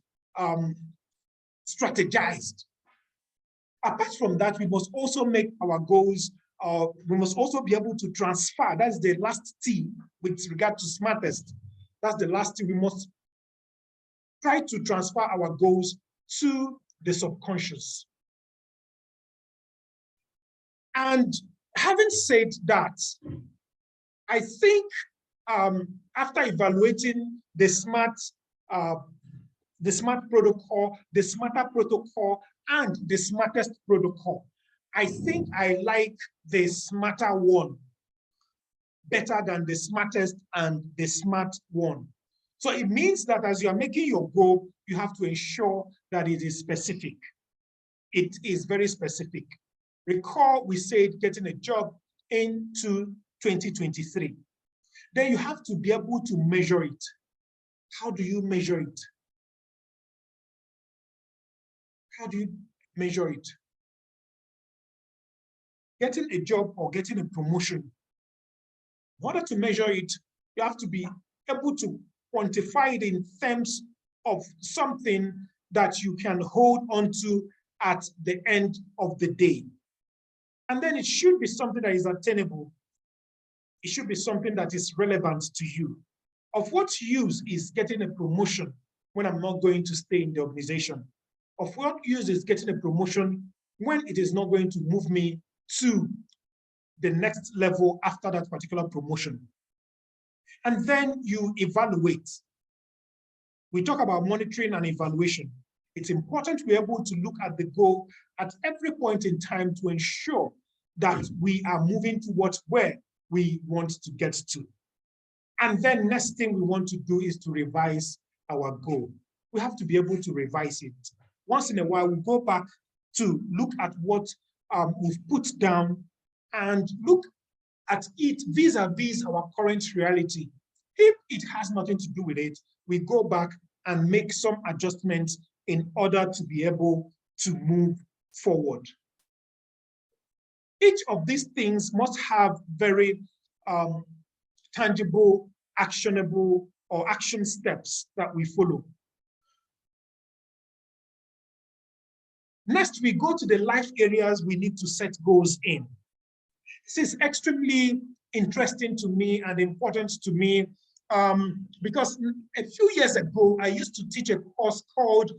strategized. Apart from that, we must also make our goals, we must also be able to transfer. That's the last T with regard to smartest. That's the last T. We must try to transfer our goals to the subconscious. And having said that, I think after evaluating the SMART protocol, the SMARTer protocol, and the smartest protocol, I think I like the smarter one better than the smartest and the smart one. So it means that as you are making your goal, you have to ensure that it is specific. It is very specific. Recall we said getting a job into 2023. Then you have to be able to measure it. How do you measure it? How do you measure it? Getting a job or getting a promotion, in order to measure it, you have to be able to quantify it in terms of something that you can hold on to at the end of the day. And then it should be something that is attainable. It should be something that is relevant to you. Of what use is getting a promotion when I'm not going to stay in the organization? Of what use is getting a promotion when it is not going to move me to the next level after that particular promotion. And then you evaluate. We talk about monitoring and evaluation. It's important to be able to look at the goal at every point in time to ensure that we are moving towards where we want to get to. And then next thing we want to do is to revise our goal. We have to be able to revise it. Once in a while, we go back to look at what we've put down and look at it vis-a-vis our current reality. If it has nothing to do with it, we go back and make some adjustments in order to be able to move forward. Each of these things must have very tangible, actionable, or action steps that we follow. Next, we go to the life areas we need to set goals in. This is extremely interesting to me and important to me because a few years ago, I used to teach a course called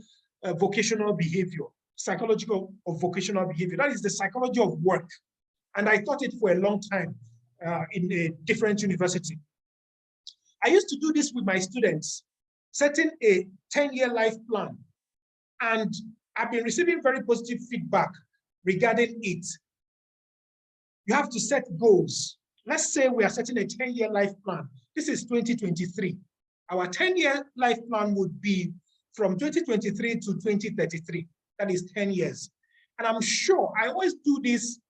vocational behavior, psychological of vocational behavior. That is the psychology of work. And I taught it for a long time in a different university. I used to do this with my students, setting a 10-year life plan. And I've been receiving very positive feedback regarding it. You have to set goals. Let's say we are setting a 10-year life plan. This is 2023. Our 10-year life plan would be from 2023 to 2033. That is 10 years. And I'm sure I always do this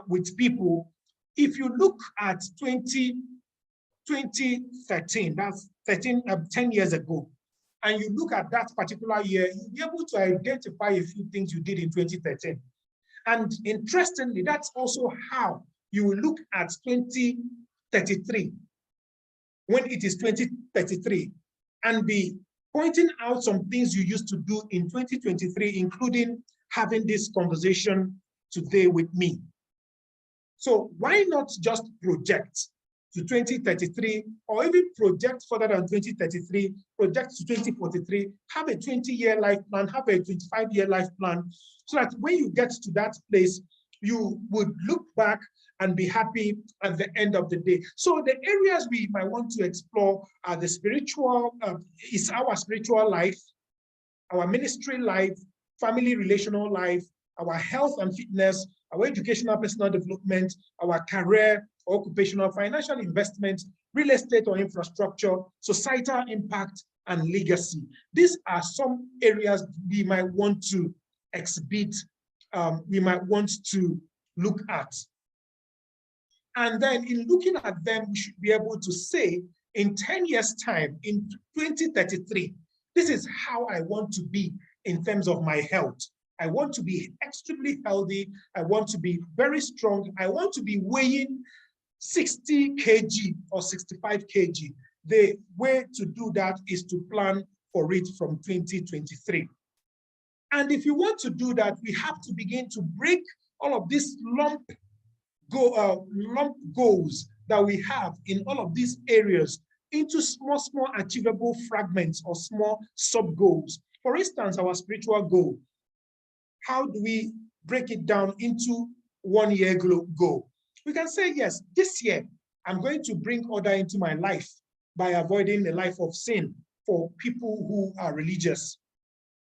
with people. If you look at 2013, that's 10 years ago, and you look at that particular year, you'll be able to identify a few things you did in 2013. And interestingly, that's also how you will look at 2033, when it is 2033, and be pointing out some things you used to do in 2023, including having this conversation today with me. So why not just project to 2033, or even project further than 2033, project to 2043, have a 20-year life plan, have a 25-year life plan, so that when you get to that place, you would look back and be happy at the end of the day. So the areas we might want to explore are the spiritual, is our spiritual life, our ministry life, family relational life, our health and fitness, our educational personal development, our career, occupational, financial investment, real estate or infrastructure, societal impact, and legacy. These are some areas we might want to exhibit, we might want to look at. And then in looking at them, we should be able to say, in 10 years' time, in 2033, this is how I want to be in terms of my health. I want to be extremely healthy. I want to be very strong. I want to be weighing 60 kg or 65 kg. The way to do that is to plan for it from 2023. And if you want to do that, we have to begin to break all of these lump goals that we have in all of these areas into small achievable fragments or small sub-goals. For instance, our spiritual goal. How do we break it down into 1 year goal? We can say, yes, this year, I'm going to bring order into my life by avoiding a life of sin for people who are religious.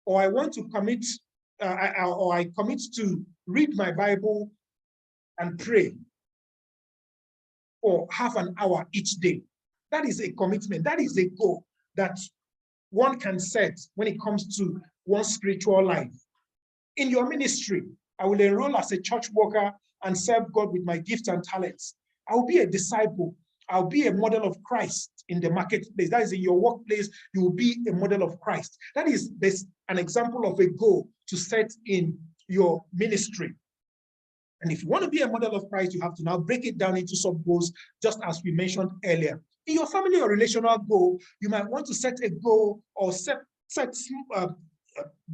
Or I want to commit, I commit to read my Bible and pray for half an hour each day. That is a commitment. That is a goal that one can set when it comes to one's spiritual life. In your ministry, I will enroll as a church worker and serve God with my gifts and talents. I will be a disciple. I'll be a model of Christ in the marketplace. That is, in your workplace, you will be a model of Christ. That is an example of a goal to set in your ministry. And if you want to be a model of Christ, you have to now break it down into sub-goals, just as we mentioned earlier. In your family or relational goal, you might want to set a goal or set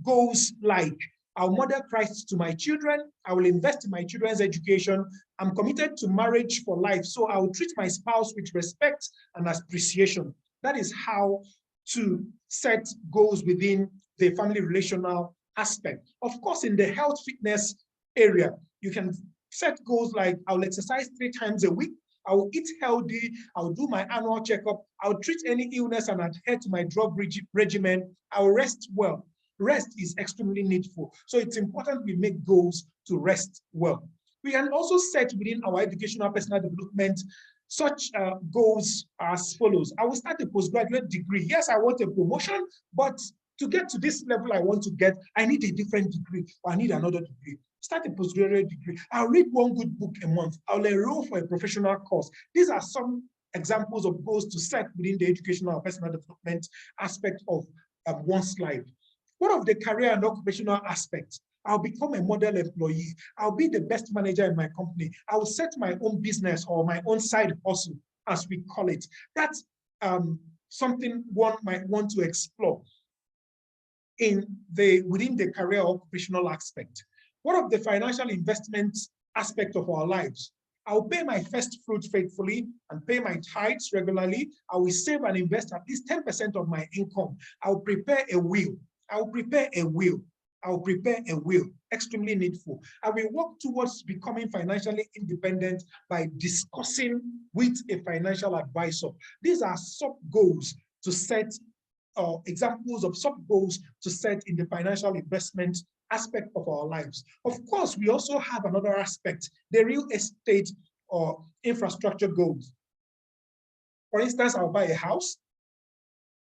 goals like, I'll model Christ to my children. I will invest in my children's education. I'm committed to marriage for life, so I will treat my spouse with respect and appreciation. That is how to set goals within the family relational aspect. Of course, in the health fitness area, you can set goals like I'll exercise 3 times a week, I'll eat healthy, I'll do my annual checkup, I'll treat any illness and adhere to my drug regimen, I'll rest well. Rest is extremely needful. So it's important we make goals to rest well. We can also set within our educational personal development such goals as follows. I will start a postgraduate degree. Yes, I want a promotion, but to get to this level I want to get, I need a different degree, or I need another degree. Start a postgraduate degree. I'll read 1 good book a month. I'll enroll for a professional course. These are some examples of goals to set within the educational and personal development aspect of one's life. What of the career and occupational aspect? I'll become a model employee. I'll be the best manager in my company. I will set my own business or my own side hustle, as we call it. That's something one might want to explore within the career or occupational aspect. What of the financial investment aspect of our lives? I'll pay my first fruit faithfully and pay my tithes regularly. I will save and invest at least 10% of my income. I'll prepare a will. I'll prepare a will. I'll prepare a will, extremely needful. I will work towards becoming financially independent by discussing with a financial advisor. These are sub-goals to set, or examples of sub-goals to set in the financial investment aspect of our lives. Of course, we also have another aspect, the real estate or infrastructure goals. For instance, I'll buy a house,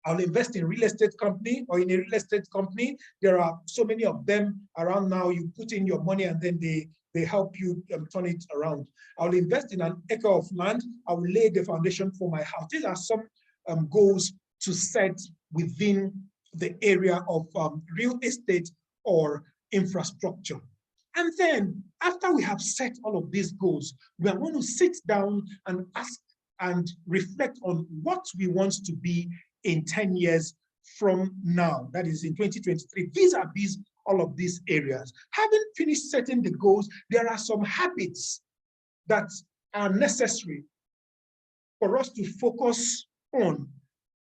I'll invest in real estate company or in a real estate company. There are so many of them around now. You put in your money and then they help you turn it around. I'll invest in an acre of land. I will lay the foundation for my house. These are some goals to set within the area of real estate or infrastructure. And then after we have set all of these goals, we are going to sit down and ask and reflect on what we want to be in 10 years from now, that is in 2023. Vis-a-vis all of these areas. Having finished setting the goals, there are some habits that are necessary for us to focus on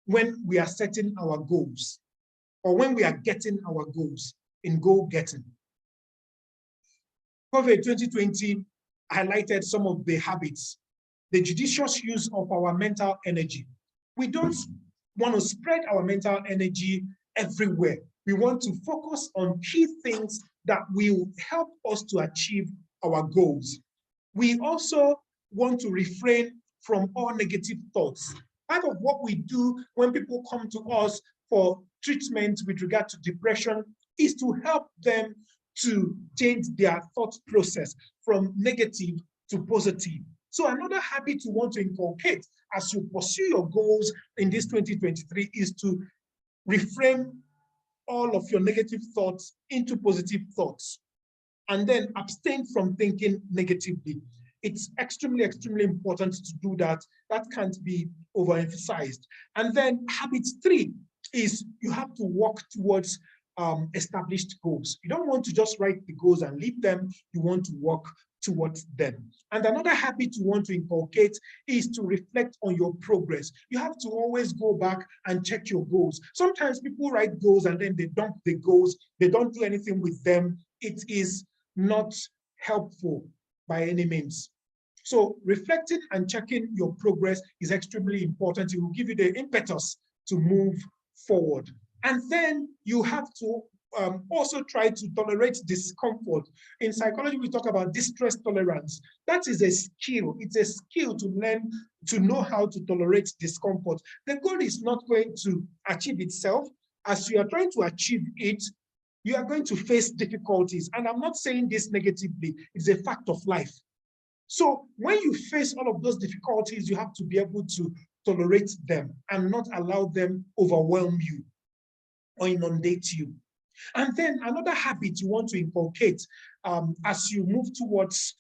when we are setting our goals or when we are getting our goals in goal getting. COVID 2020 highlighted some of the habits, the judicious use of our mental energy. We don't want to spread our mental energy everywhere. We want to focus on key things that will help us to achieve our goals. We also want to refrain from all negative thoughts. Part of what we do when people come to us for treatment with regard to depression is to help them to change their thought process from negative to positive. So another habit you want to inculcate as you pursue your goals in this 2023 is to reframe all of your negative thoughts into positive thoughts, and then abstain from thinking negatively. It's extremely, extremely important to do that. That can't be overemphasized. And then habit 3 is you have to work towards established goals. You don't want to just write the goals and leave them. You want to work towards them. And another habit you want to inculcate is to reflect on your progress. You have to always go back and check your goals. Sometimes people write goals and then they dump the goals. They don't do anything with them. It is not helpful by any means. So reflecting and checking your progress is extremely important. It will give you the impetus to move forward. And then you have to also try to tolerate discomfort. In psychology, we talk about distress tolerance. That is a skill. It's a skill to learn to know how to tolerate discomfort. The goal is not going to achieve itself. As you are trying to achieve it, you are going to face difficulties. And I'm not saying this negatively. It's a fact of life. So when you face all of those difficulties, you have to be able to tolerate them and not allow them overwhelm you or inundate you. And then another habit you want to inculcate as you move towards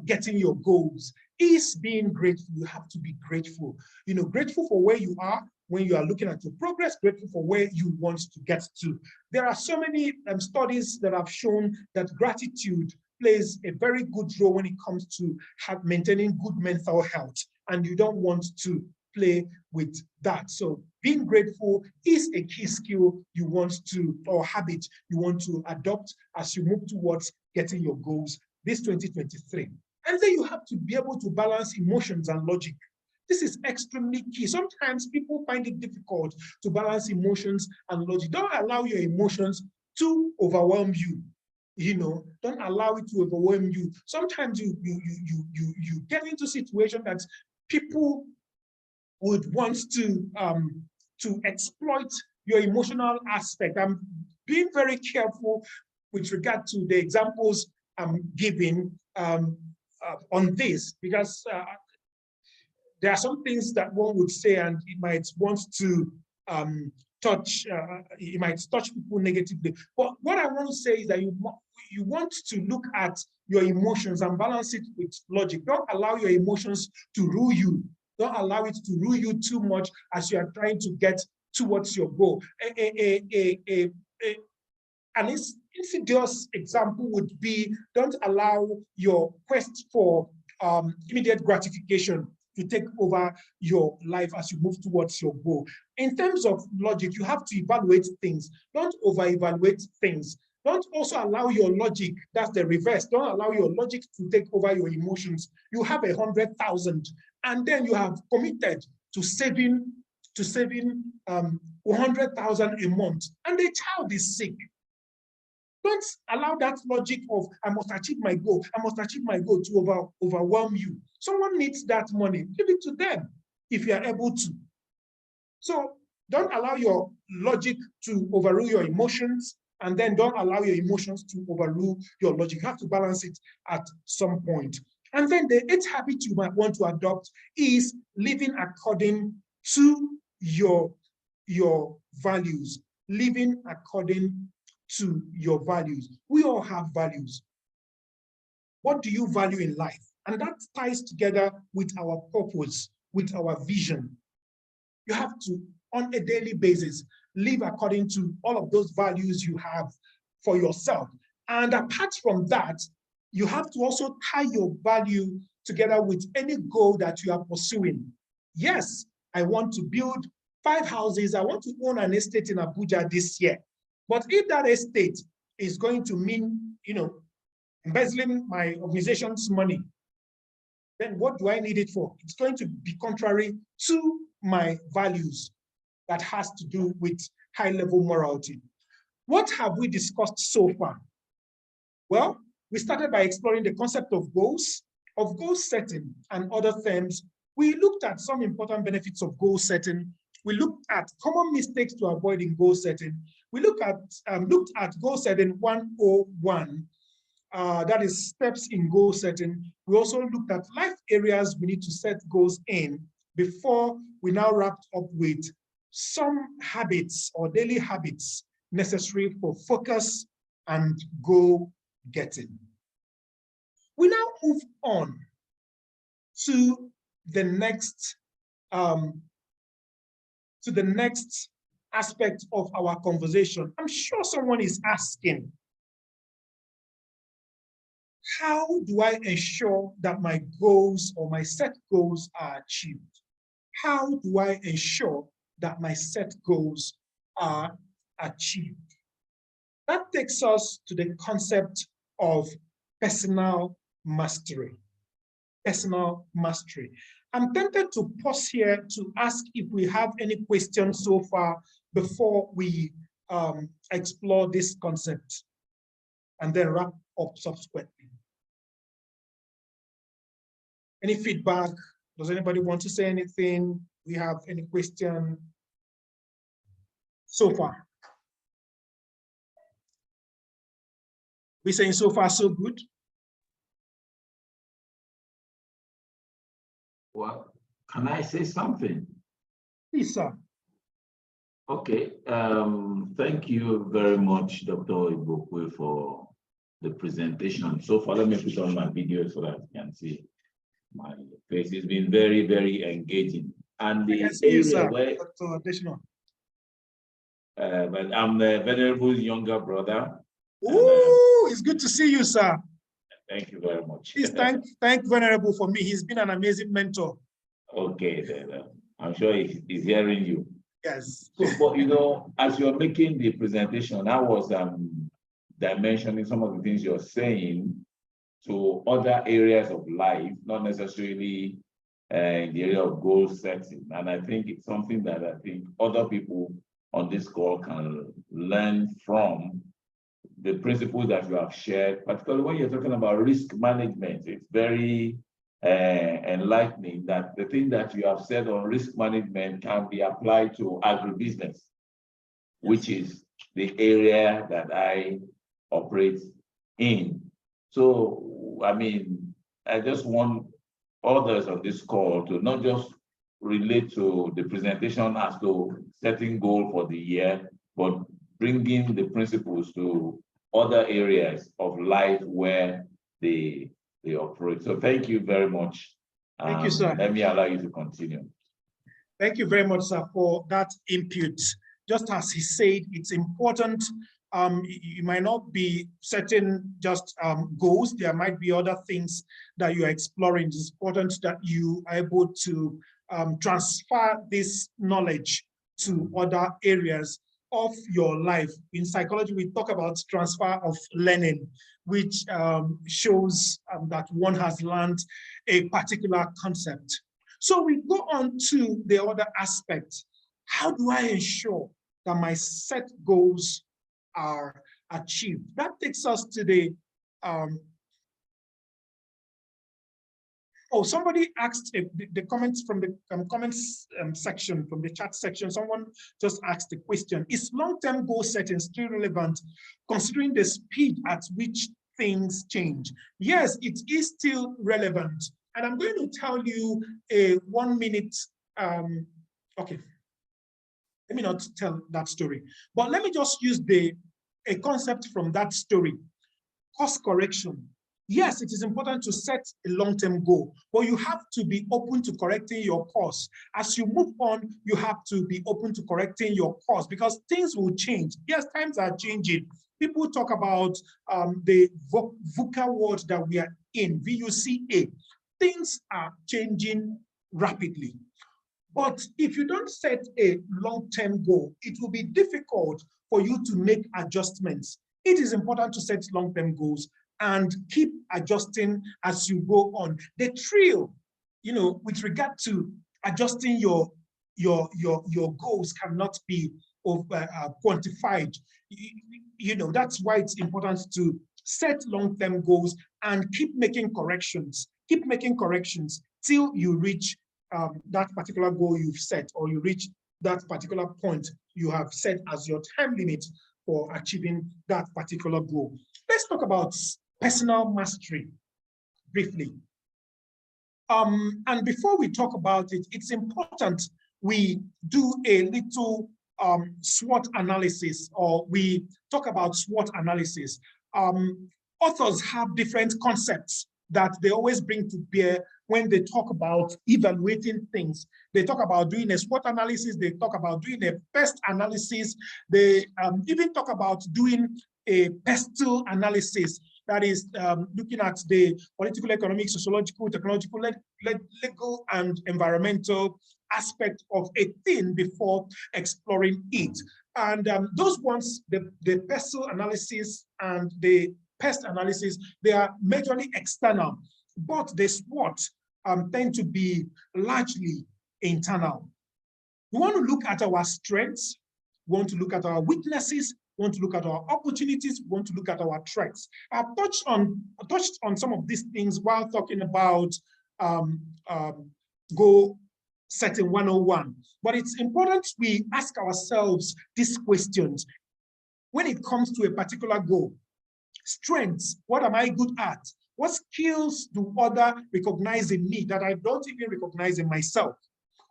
getting your goals is being grateful. You have to be grateful. You know, grateful for where you are when you are looking at your progress, grateful for where you want to get to. There are so many studies that have shown that gratitude plays a very good role when it comes to maintaining good mental health, and you don't want to play with that. So being grateful is a key skill you want to, or habit you want to adopt as you move towards getting your goals this 2023. And then you have to be able to balance emotions and logic. This is extremely key. Sometimes people find it difficult to balance emotions and logic. Don't allow your emotions to overwhelm you. You know, don't allow it to overwhelm you. Sometimes you get into situations that people would want to exploit your emotional aspect. I'm being very careful with regard to the examples I'm giving on this, because there are some things that one would say and it might want to touch, it might touch people negatively. But what I want to say is that you want to look at your emotions and balance it with logic. Don't allow your emotions to rule you. Don't allow it to rule you too much as you are trying to get towards your goal. An insidious example would be, don't allow your quest for immediate gratification to take over your life as you move towards your goal. In terms of logic, you have to evaluate things. Don't over-evaluate things. Don't also allow your logic, that's the reverse. Don't allow your logic to take over your emotions. You have 100,000 and then you have committed to saving 100,000 a month and the child is sick. Don't allow that logic of, I must achieve my goal to overwhelm you. Someone needs that money, give it to them if you are able to. So don't allow your logic to overrule your emotions, and then don't allow your emotions to overrule your logic. You have to balance it at some point. And then the 8th habit you might want to adopt is living according to your values. Living according to your values. We all have values. What do you value in life? And that ties together with our purpose, with our vision. You have to, on a daily basis, live according to all of those values you have for yourself. And apart from that, you have to also tie your value together with any goal that you are pursuing. Yes, I want to build 5 houses. I want to own an estate in Abuja this year. But if that estate is going to mean, you know, embezzling my organization's money, then what do I need it for? It's going to be contrary to my values that has to do with high-level morality. What have we discussed so far? Well, we started by exploring the concept of goal setting and other themes. We looked at some important benefits of goal setting. We looked at common mistakes to avoid in goal setting. We looked at goal setting 101, that is steps in goal setting. We also looked at life areas we need to set goals in before we now wrapped up with some habits or daily habits necessary for focus and goal getting. We now move on to the next aspect of our conversation. I'm sure someone is asking, how do I ensure that my goals or my set goals are achieved? How do I ensure that my set goals are achieved? That takes us to the concept of personal mastery. Personal mastery. I'm tempted to pause here to ask if we have any questions so far before we explore this concept and then wrap up subsequently. Any feedback? Does anybody want to say anything? We have any question so far? We saying so far so good? Well, can I say something? Please, sir. Okay, thank you very much, Dr. Ibokwe, for the presentation. So far, let me put on my video so that you can see my face. It's been very, very engaging. And the area where but I'm the venerable younger brother. Oh, it's good to see you, sir. Thank you very much. Please thank Venerable for me. He's been an amazing mentor. Okay, then I'm sure he's hearing you. Yes. So, but you know, as you're making the presentation, I was dimensioning some of the things you're saying, to other areas of life, not necessarily in the area of goal setting. And I think it's something that I think other people on this call can learn from the principles that you have shared, particularly when you're talking about risk management. It's very enlightening that the thing that you have said on risk management can be applied to agribusiness, which is the area that I operate in. So, I mean, I just want others on this call to not just relate to the presentation as to setting goal for the year, but bringing the principles to other areas of life where they operate. So thank you very much. Thank you, sir. Let me allow you to continue. Thank you very much, sir, for that input. Just as he said, it's important. You might not be setting just goals. There might be other things that you are exploring. It's important that you are able to transfer this knowledge to other areas of your life. In psychology, we talk about transfer of learning, which shows that one has learned a particular concept. So we go on to the other aspect. How do I ensure that my set goals are achieved? That takes us to the oh, somebody asked the comments from the comments section, from the chat section. Someone just asked the question: is long-term goal setting still relevant, considering the speed at which things change? Yes, it is still relevant, and I'm going to tell you a 1 minute. Okay, let me not tell that story, but let me just use a concept from that story: course correction. Yes, it is important to set a long-term goal, but you have to be open to correcting your course. As you move on, you have to be open to correcting your course because things will change. Yes, times are changing. People talk about the VUCA world that we are in, VUCA. Things are changing rapidly. But if you don't set a long-term goal, it will be difficult for you to make adjustments. It is important to set long-term goals and keep adjusting as you go on. The thrill, you know, with regard to adjusting your goals cannot be quantified. You know, that's why it's important to set long-term goals and keep making corrections. Keep making corrections till you reach that particular goal you've set, or you reach that particular point you have set as your time limit for achieving that particular goal. Let's talk about personal mastery briefly. And before we talk about it, it's important we do a little SWOT analysis, or we talk about SWOT analysis. Authors have different concepts that they always bring to bear when they talk about evaluating things. They talk about doing a SWOT analysis, they talk about doing a PEST analysis, they even talk about doing a PESTLE analysis. That is looking at the political, economic, sociological, technological, legal, and environmental aspect of a thing before exploring it. And those ones, the PESTLE analysis and the PEST analysis, they are majorly external, but the SWOT tend to be largely internal. We want to look at our strengths, we want to look at our weaknesses, we want to look at our opportunities, we want to look at our threats. I've touched on some of these things while talking about goal setting 101. But it's important we ask ourselves these questions when it comes to a particular goal. Strengths, what am I good at? What skills do others recognize in me that I don't even recognize in myself?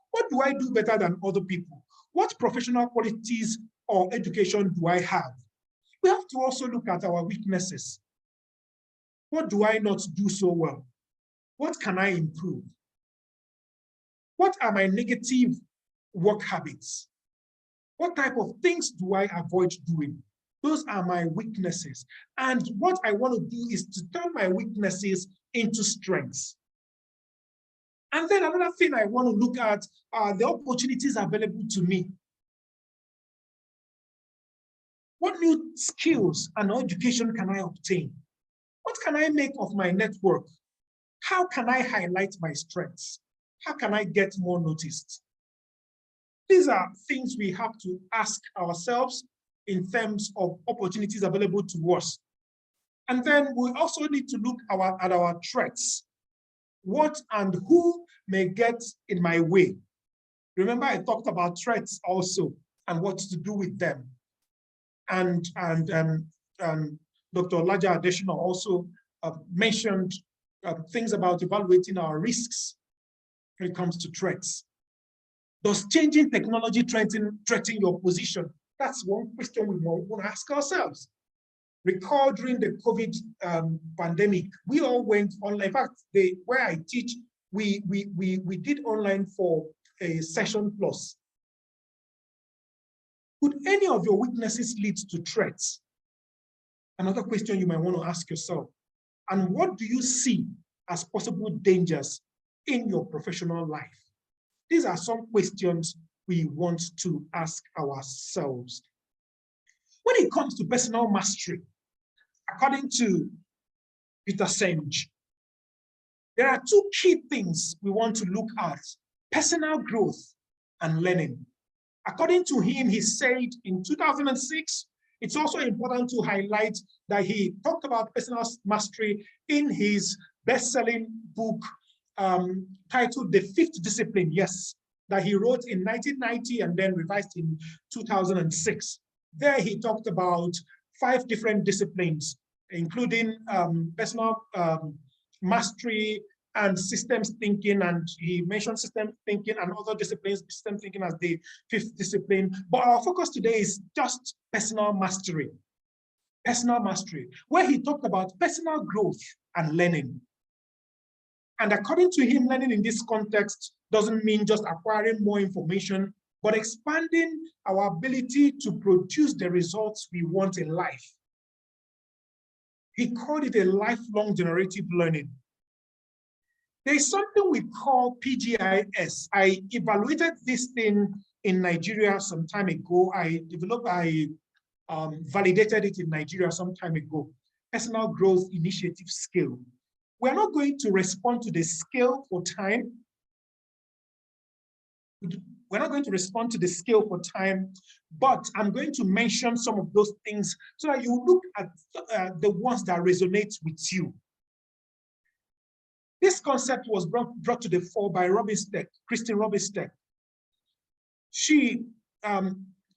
What do I do better than other people? What professional qualities or education do I have? We have to also look at our weaknesses. What do I not do so well? What can I improve? What are my negative work habits? What type of things do I avoid doing? Those are my weaknesses. And what I want to do is to turn my weaknesses into strengths. And then another thing I want to look at are the opportunities available to me. What new skills and education can I obtain? What can I make of my network? How can I highlight my strengths? How can I get more noticed? These are things we have to ask ourselves in terms of opportunities available to us. And then we also need to look at our threats. What and who may get in my way? Remember, I talked about threats also and what to do with them. And Dr. Laja Adesina also mentioned things about evaluating our risks when it comes to threats. Does changing technology threaten your position? That's one question we want to ask ourselves. Recall during the COVID pandemic, we all went online. In fact, where I teach, we did online for a session plus. Could any of your weaknesses lead to threats? Another question you might want to ask yourself. And what do you see as possible dangers in your professional life? These are some questions we want to ask ourselves. When it comes to personal mastery, according to Peter Senge, there are two key things we want to look at: personal growth and learning. According to him, he said in 2006, it's also important to highlight that he talked about personal mastery in his best-selling book titled The Fifth Discipline, yes, that he wrote in 1990 and then revised in 2006. There he talked about 5 different disciplines, including personal mastery and systems thinking, and he mentioned systems thinking and other disciplines, system thinking as the 5th discipline. But our focus today is just personal mastery, where he talked about personal growth and learning. And according to him, learning in this context doesn't mean just acquiring more information, but expanding our ability to produce the results we want in life. He called it a lifelong generative learning. There's something we call PGIS. I evaluated this thing in Nigeria some time ago. I validated it in Nigeria some time ago. Personal Growth Initiative Scale. We're not going to respond to the scale for time. We're not going to respond to the scale for time, but I'm going to mention some of those things so that you look at the ones that resonate with you. This concept was brought to the fore by Christine Robinstead. She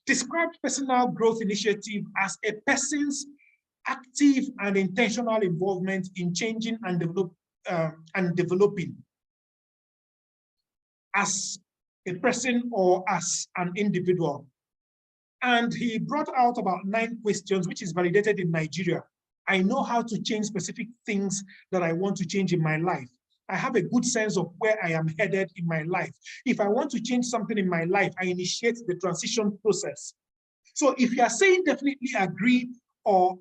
described personal growth initiative as a person's active and intentional involvement in changing and developing as a person or as an individual. And he brought out about 9 questions, which is validated in Nigeria. I know how to change specific things that I want to change in my life. I have a good sense of where I am headed in my life. If I want to change something in my life, I initiate the transition process. So if you are saying definitely agree or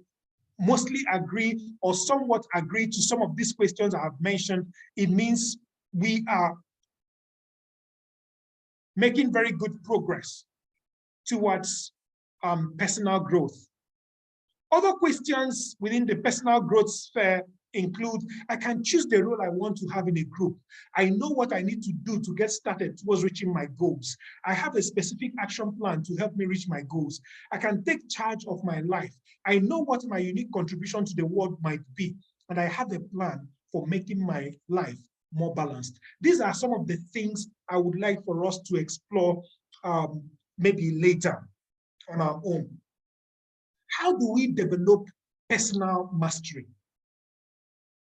mostly agree or somewhat agree to some of these questions I have mentioned, it means we are making very good progress towards personal growth. Other questions within the personal growth sphere include, I can choose the role I want to have in a group. I know what I need to do to get started towards reaching my goals. I have a specific action plan to help me reach my goals. I can take charge of my life. I know what my unique contribution to the world might be, and I have a plan for making my life more balanced. These are some of the things I would like for us to explore maybe later on our own. How do we develop personal mastery?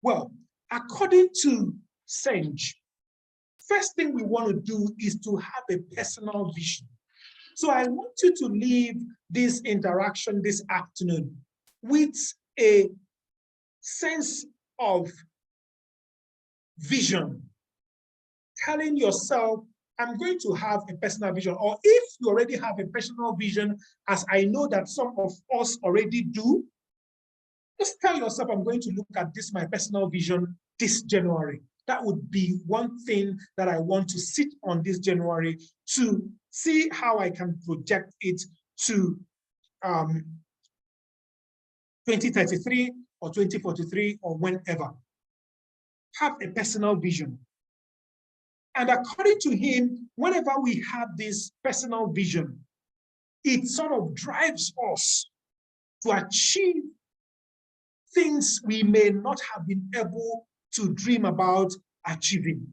Well, according to Senge, first thing we want to do is to have a personal vision. So I want you to leave this interaction this afternoon with a sense of vision, telling yourself, I'm going to have a personal vision. Or if you already have a personal vision, as I know that some of us already do, just tell yourself, I'm going to look at this, my personal vision, this January. That would be one thing that I want to sit on this January to see how I can project it to 2033 or 2043 or whenever, have a personal vision. And according to him, whenever we have this personal vision, it sort of drives us to achieve things we may not have been able to dream about achieving.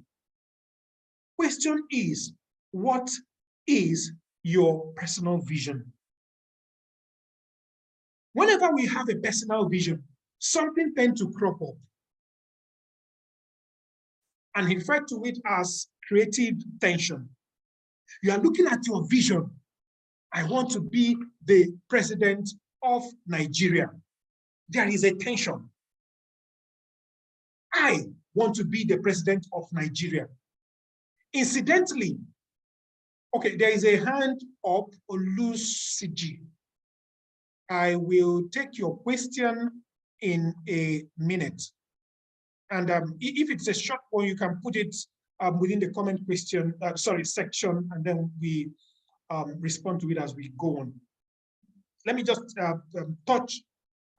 Question is, what is your personal vision? Whenever we have a personal vision, something tends to crop up. And he referred to it as creative tension. You are looking at your vision. I want to be the president of Nigeria. There is a tension. I want to be the president of Nigeria. Incidentally, okay, there is a hand up, Olusiji. I will take your question in a minute. And if it's a short one, you can put it within the comment section, and then we respond to it as we go on. Let me just touch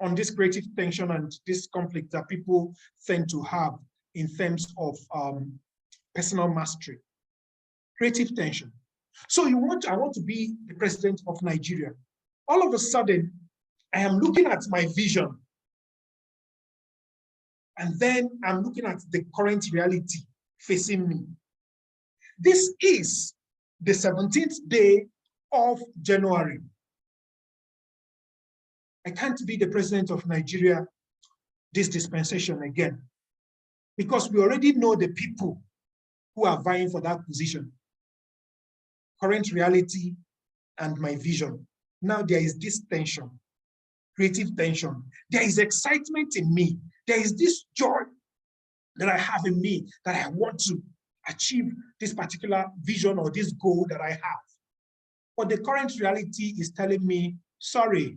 on this creative tension and this conflict that people tend to have in terms of personal mastery. Creative tension. So I want to be the president of Nigeria. All of a sudden, I am looking at my vision. And then I'm looking at the current reality facing me. This is the 17th day of January. I can't be the president of Nigeria this dispensation again, because we already know the people who are vying for that position. Current reality and my vision. Now there is this tension, creative tension. There is excitement in me. There is this joy that I have in me that I want to achieve this particular vision or this goal that I have. But the current reality is telling me, sorry,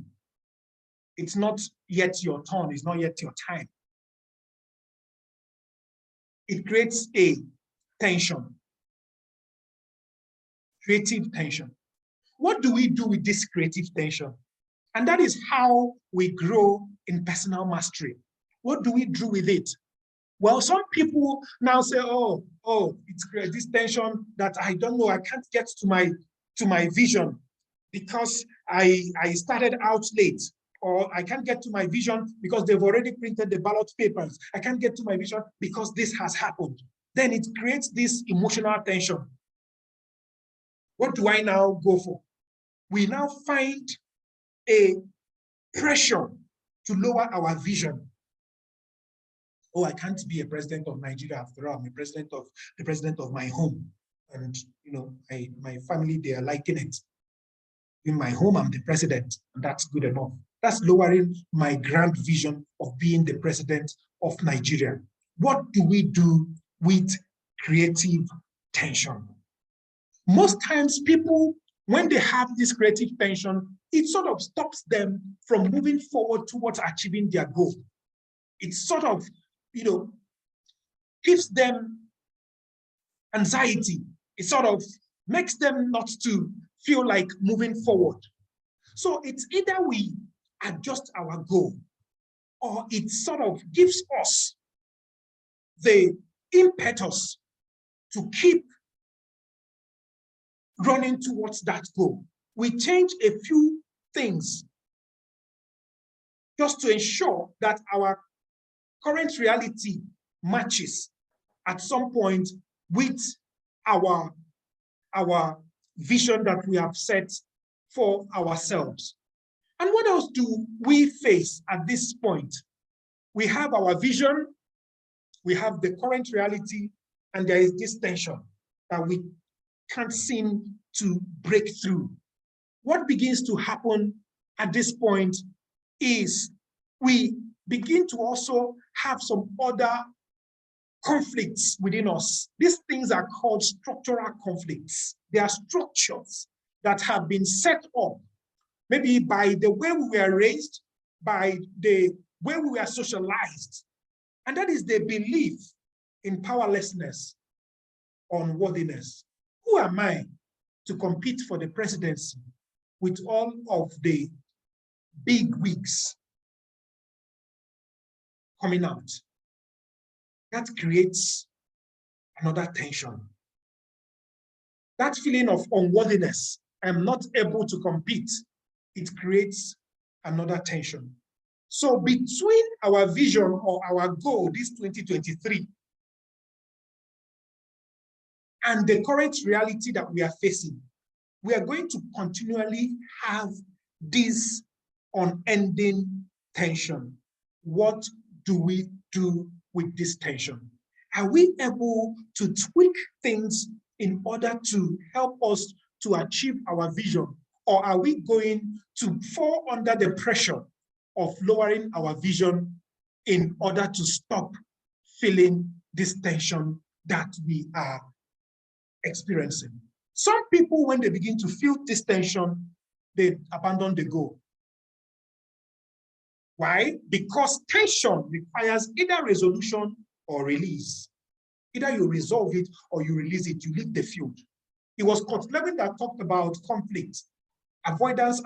it's not yet your turn, it's not yet your time. It creates a tension, creative tension. What do we do with this creative tension? And that is how we grow in personal mastery. What do we do with it? Well, some people now say, oh, it's this tension that I don't know, I can't get to my vision because I started out late, or I can't get to my vision because they've already printed the ballot papers. I can't get to my vision because this has happened. Then it creates this emotional tension. What do I now go for? We now find a pressure to lower our vision. Oh, I can't be a president of Nigeria after all. I'm the president of my home. And my family, they are liking it. In my home, I'm the president, and that's good enough. That's lowering my grand vision of being the president of Nigeria. What do we do with creative tension? Most times people, when they have this creative tension, it sort of stops them from moving forward towards achieving their goal. It sort of, gives them anxiety. It sort of makes them not to feel like moving forward. So it's either we adjust our goal, or it sort of gives us the impetus to keep running towards that goal. We change a few things just to ensure that our current reality matches at some point with our vision that we have set for ourselves. And what else do we face at this point? We have our vision, we have the current reality, and there is this tension that we can't seem to break through. What begins to happen at this point is we begin to also have some other conflicts within us. These things are called structural conflicts. They are structures that have been set up, maybe by the way we were raised, by the way we were socialized. And that is the belief in powerlessness, unworthiness. Who am I to compete for the presidency with all of the big wigs? coming out. That creates another tension. That feeling of unworthiness, I'm not able to compete, it creates another tension. So between our vision or our goal, this 2023, and the current reality that we are facing, we are going to continually have this unending tension. What do we do with this tension? Are we able to tweak things in order to help us to achieve our vision? Or are we going to fall under the pressure of lowering our vision in order to stop feeling this tension that we are experiencing? Some people, when they begin to feel this tension, they abandon the goal. Why? Because tension requires either resolution or release. Either you resolve it or you release it, you leave the field. It was Kurt Lewin that talked about conflict, avoidance,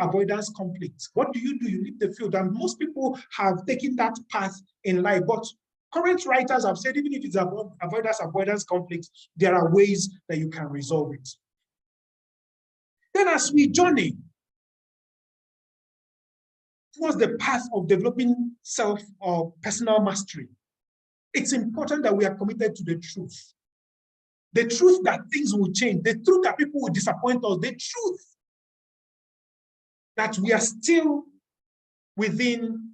conflict. What do? You leave the field. And most people have taken that path in life. But current writers have said, even if it's about avoidance, conflict, there are ways that you can resolve it. Then as we journey towards the path of developing self or personal mastery, it's important that we are committed to the truth. The truth that things will change, the truth that people will disappoint us, the truth that we are still within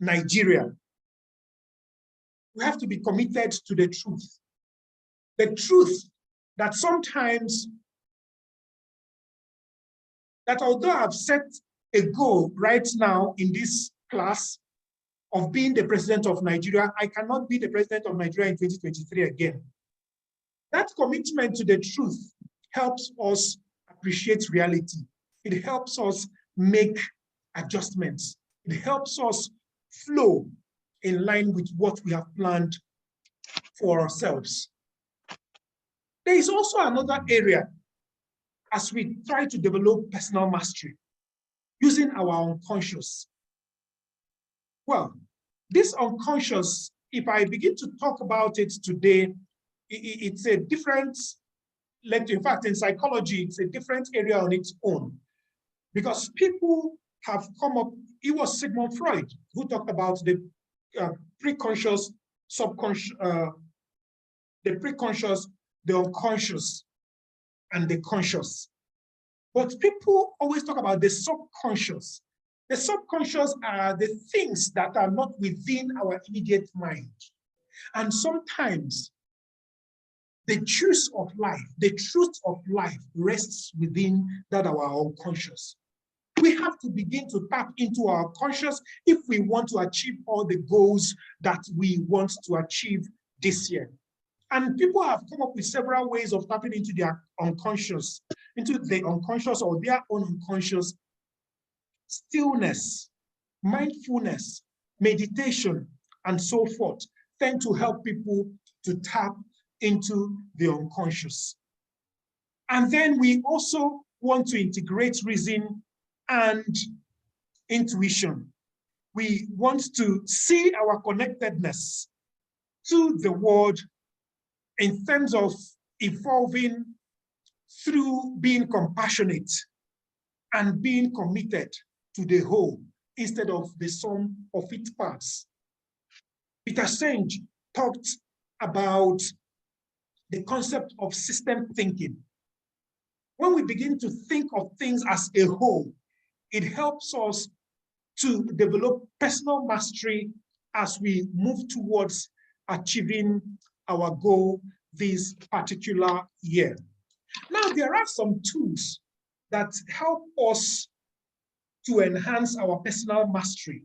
Nigeria. We have to be committed to the truth. The truth that sometimes, that although I've set a goal right now in this class of being the president of Nigeria, I cannot be the president of Nigeria in 2023 again. That commitment to the truth helps us appreciate reality. It helps us make adjustments. It helps us flow in line with what we have planned for ourselves. There is also another area as we try to develop personal mastery, using our unconscious. Well, this unconscious, if I begin to talk about it today, it's a different, in fact, in psychology, it's a different area on its own. Because people have come up, it was Sigmund Freud who talked about the preconscious, subconscious, the preconscious, the unconscious, and the conscious. But people always talk about the subconscious. The subconscious are the things that are not within our immediate mind. And sometimes the truth of life rests within that our unconscious. We have to begin to tap into our conscious if we want to achieve all the goals that we want to achieve this year. And people have come up with several ways of tapping into their unconscious, into the unconscious or their own unconscious. Stillness, mindfulness, meditation, and so forth tend to help people to tap into the unconscious. And then we also want to integrate reason and intuition. We want to see our connectedness to the world in terms of evolving through being compassionate and being committed to the whole instead of the sum of its parts. Peter Senge talked about the concept of system thinking. When we begin to think of things as a whole, it helps us to develop personal mastery as we move towards achieving our goal this particular year. Now, there are some tools that help us to enhance our personal mastery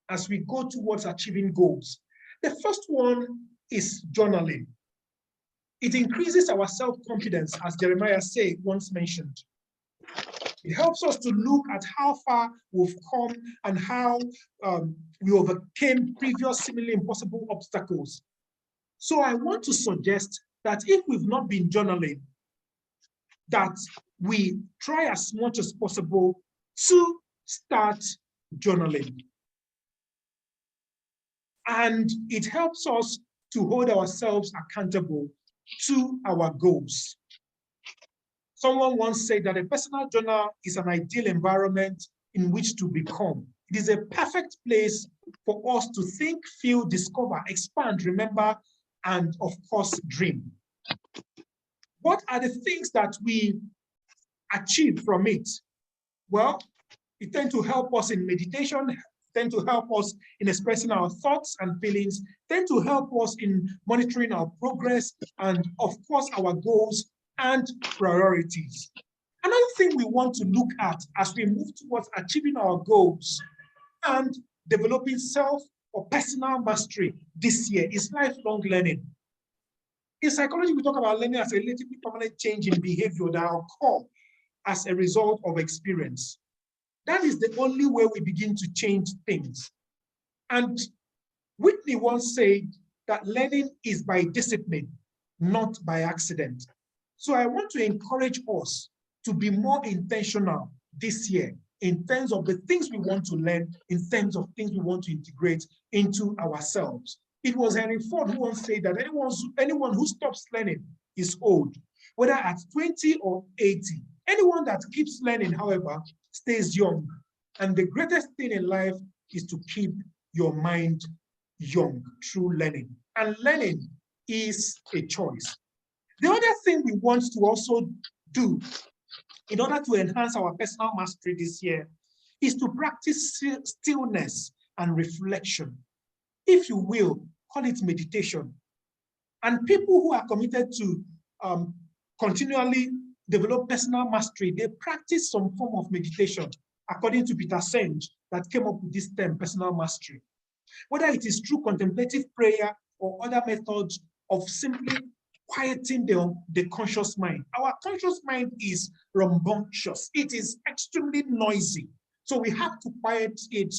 as we go towards achieving goals. The first one is journaling. It increases our self-confidence, as Jeremiah Say once mentioned. It helps us to look at how far we've come and how we overcame previous seemingly impossible obstacles. So I want to suggest that if we've not been journaling, that we try as much as possible to start journaling. And it helps us to hold ourselves accountable to our goals. Someone once said that a personal journal is an ideal environment in which to become. It is a perfect place for us to think, feel, discover, expand, remember, and of course, dream. What are the things that we achieve from it? Well, it tends to help us in meditation, tend to help us in expressing our thoughts and feelings, tend to help us in monitoring our progress, and of course, our goals and priorities. Another thing we want to look at as we move towards achieving our goals and developing self or personal mastery this year is lifelong learning. In psychology, we talk about learning as a relatively permanent change in behavior that occur as a result of experience. That is the only way we begin to change things. And Whitney once said that learning is by discipline, not by accident. So I want to encourage us to be more intentional this year in terms of the things we want to learn, in terms of things we want to integrate into ourselves. It was Henry Ford who once said that anyone who stops learning is old, whether at 20 or 80. Anyone that keeps learning, however, stays young. And the greatest thing in life is to keep your mind young through learning. And learning is a choice. The other thing we want to also do in order to enhance our personal mastery this year is to practice stillness and reflection. If you will, call it meditation. And people who are committed to continually develop personal mastery, they practice some form of meditation, according to Peter Senge, that came up with this term, personal mastery. Whether it is through contemplative prayer or other methods of simply quieting the conscious mind. Our conscious mind is rambunctious. It is extremely noisy. So we have to quiet it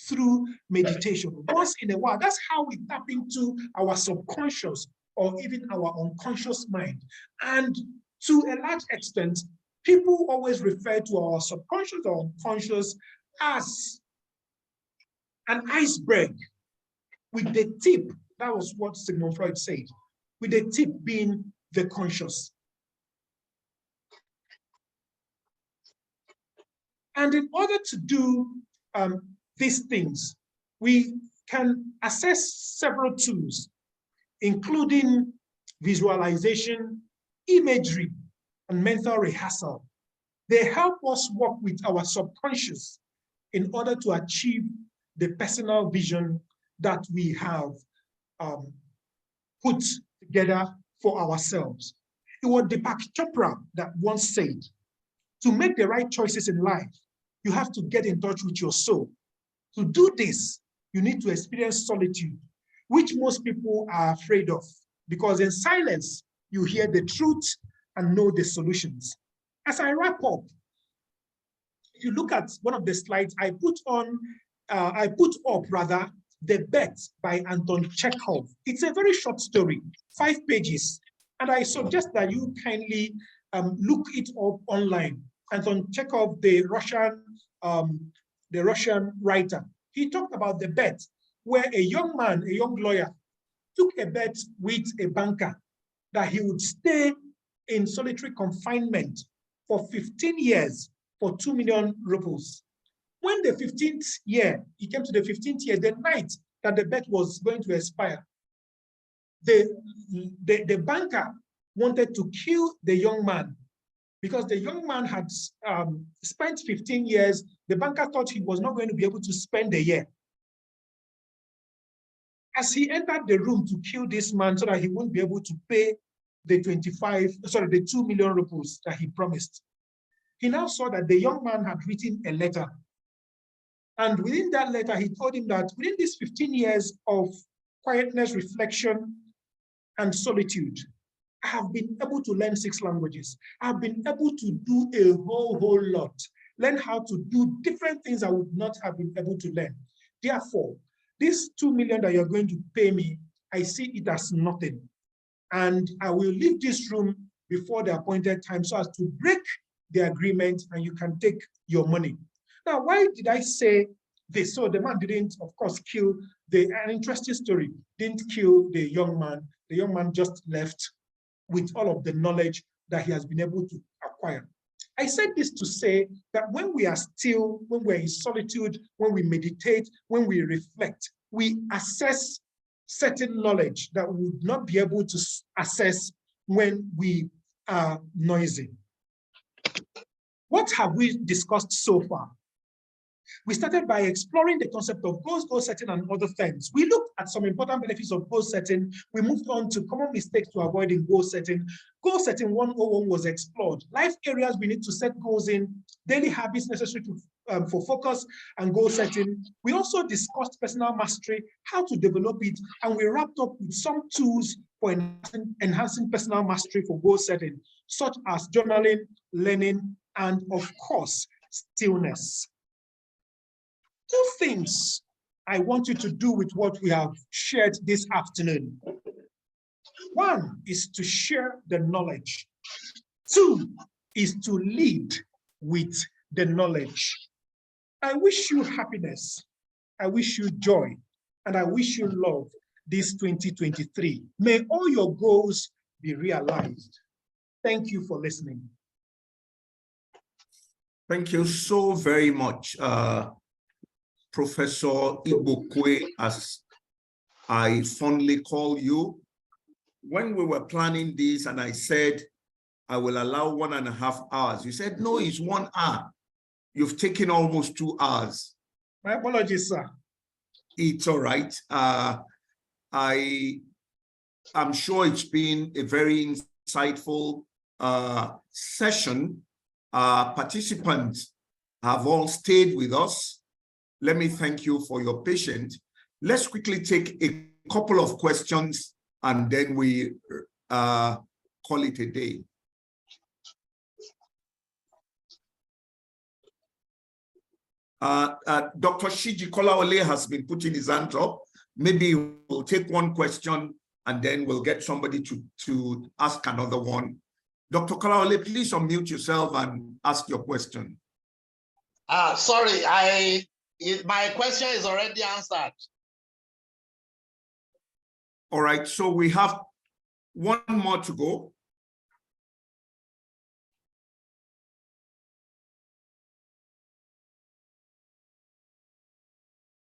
through meditation. Once in a while, that's how we tap into our subconscious or even our unconscious mind. And to a large extent, people always refer to our subconscious or unconscious as an iceberg with the tip. That was what Sigmund Freud said, with the tip being the conscious. And in order to do these things, we can access several tools, including visualization, imagery, and mental rehearsal. They help us work with our subconscious in order to achieve the personal vision that we have put together for ourselves. It was Deepak Chopra that once said, to make the right choices in life, you have to get in touch with your soul. To do this, you need to experience solitude, which most people are afraid of, because in silence, you hear the truth and know the solutions. As I wrap up, if you look at one of the slides I put up, The Bet by Anton Chekhov. It's a very short story, 5 pages. And I suggest that you kindly look it up online. Anton Chekhov, the Russian writer, he talked about the bet, where a young man, a young lawyer, took a bet with a banker that he would stay in solitary confinement for 15 years for 2 million rubles. When the 15th year, he came to the 15th year, the night that the bet was going to expire, the banker wanted to kill the young man because the young man had spent 15 years. The banker thought he was not going to be able to spend a year. As he entered the room to kill this man so that he wouldn't be able to pay the 2 million rubles that he promised, he now saw that the young man had written a letter. And within that letter, he told him that within these 15 years of quietness, reflection, and solitude, I have been able to learn 6 languages. I've been able to do a whole lot, learn how to do different things I would not have been able to learn. Therefore, this 2 million that you're going to pay me, I see it as nothing. And I will leave this room before the appointed time so as to break the agreement and you can take your money. Now, why did I say this. So the man didn't, of course, kill an interesting story, didn't kill the young man. The young man just left with all of the knowledge that he has been able to acquire. I said this to say that when we are still, when we're in solitude, when we meditate, when we reflect, we assess certain knowledge that we would not be able to assess when we are noisy. What have we discussed so far? We started by exploring the concept of goal setting and other things. We looked at some important benefits of goal setting. We moved on to common mistakes to avoid in goal setting. Goal setting 101 was explored. Life areas we need to set goals in, daily habits necessary for focus and goal setting. We also discussed personal mastery, how to develop it, and we wrapped up with some tools for enhancing personal mastery for goal setting, such as journaling, learning, and of course, stillness. 2 things I want you to do with what we have shared this afternoon. 1 is to share the knowledge. 2 is to lead with the knowledge. I wish you happiness. I wish you joy. And I wish you love this 2023. May all your goals be realized. Thank you for listening. Thank you so very much, Professor Igbokwe, as I fondly call you. When we were planning this and I said, I will allow 1.5 hours, you said, no, it's 1 hour. You've taken almost 2 hours. My apologies, sir. It's all right. I'm sure it's been a very insightful session. Participants have all stayed with us. Let me thank you for your patience. Let's quickly take a couple of questions and then we call it a day. Dr. Shiji Kolaole has been putting his hand up. Maybe we'll take 1 question and then we'll get somebody to ask another one. Dr. Kolaole, please unmute yourself and ask your question. Sorry, my question is already answered. All right, so we have 1 more to go.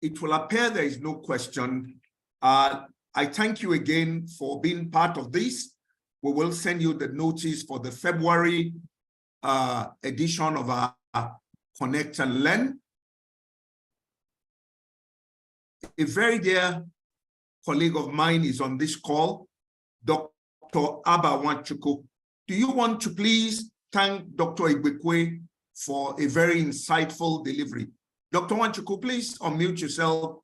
It will appear there is no question. I thank you again for being part of this. We will send you the notice for the February edition of our Connect and Learn. A very dear colleague of mine is on this call, Dr. Abba Nwachukwu. Do you want to please thank Dr. Igbokwe for a very insightful delivery? Dr. Nwachukwu, please unmute yourself,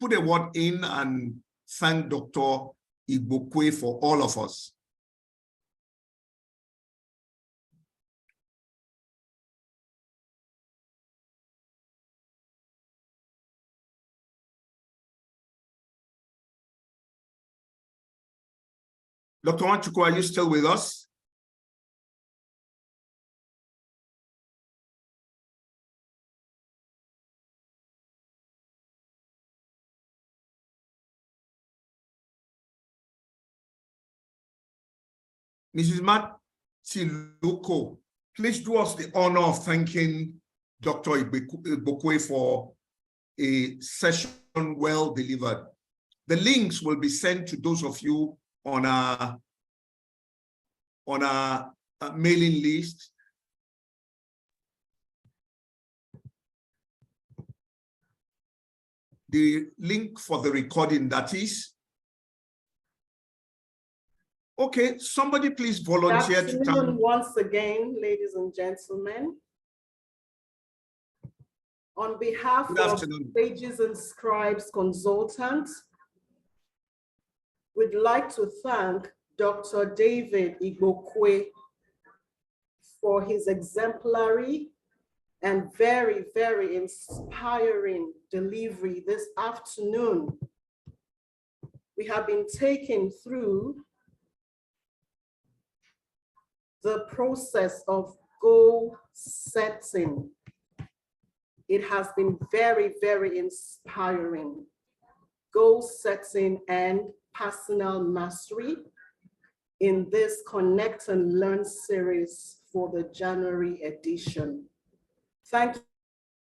put a word in and thank Dr. Igbokwe for all of us. Dr. Nwachukwu, are you still with us? Mrs. Matiluko, please do us the honor of thanking Dr. Igbokwe for a session well delivered. The links will be sent to those of you on our mailing list. The link for the recording, that is. Okay, somebody please volunteer to tell. Once again, ladies and gentlemen. On behalf of Sages and Scribes Consultants, we'd like to thank Dr. David Igbokwe for his exemplary and very, very inspiring delivery this afternoon. We have been taken through the process of goal setting. It has been very, very inspiring. Goal setting and personal mastery in this Connect and Learn series for the January edition. Thank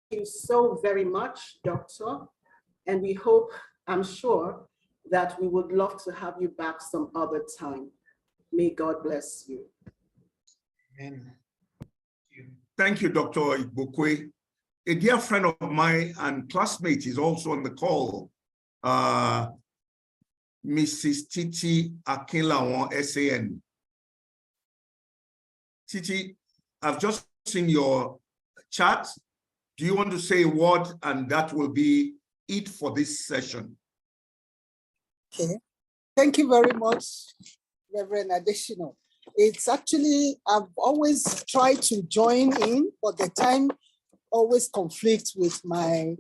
you so very much, Doctor. And we hope, I'm sure, that we would love to have you back some other time. May God bless you. Amen. Thank you, Dr. Igbokwe. A dear friend of mine and classmate is also on the call, Mrs. Titi Akinlawon, SAN. Titi, I've just seen your chat. Do you want to say a word? And that will be it for this session. Okay. Thank you very much, Reverend Adesina. It's actually, I've always tried to join in, but the time always conflicts with my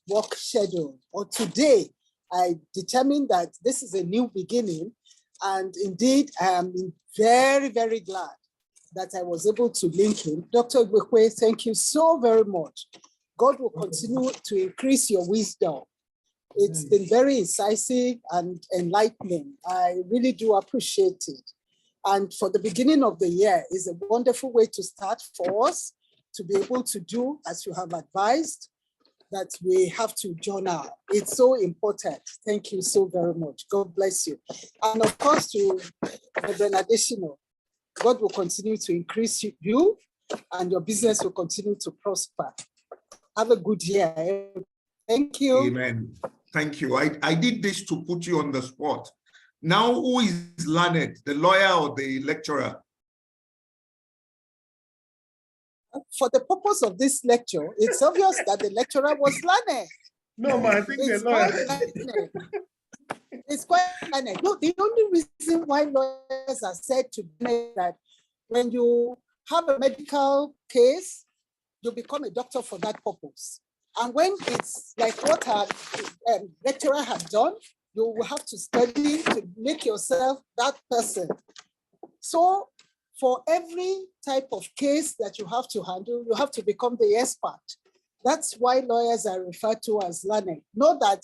work schedule. But today, I determined that this is a new beginning. And indeed, I am very, very glad that I was able to link in. Dr. Igbokwe, thank you so very much. God will continue to increase your wisdom. It's been very incisive and enlightening. I really do appreciate it. And for the beginning of the year is a wonderful way to start for us to be able to do, as you have advised, that we have to journal. It's so important. Thank you so very much. God bless you. And of course, to Reverend Adesina, God will continue to increase you and your business will continue to prosper. Have a good year. Thank you. Amen. Thank you. I did this to put you on the spot. Now, who is learned, the lawyer or the lecturer? For the purpose of this lecture, it's obvious that the lecturer was learned. No, man, I think It's the lawyer. It's quite learned. No, the only reason why lawyers are said to be that when you have a medical case, you become a doctor for that purpose. And when it's like what our lecturer has done, you will have to study to make yourself that person. So for every type of case that you have to handle, you have to become the expert. That's why lawyers are referred to as learned. Not that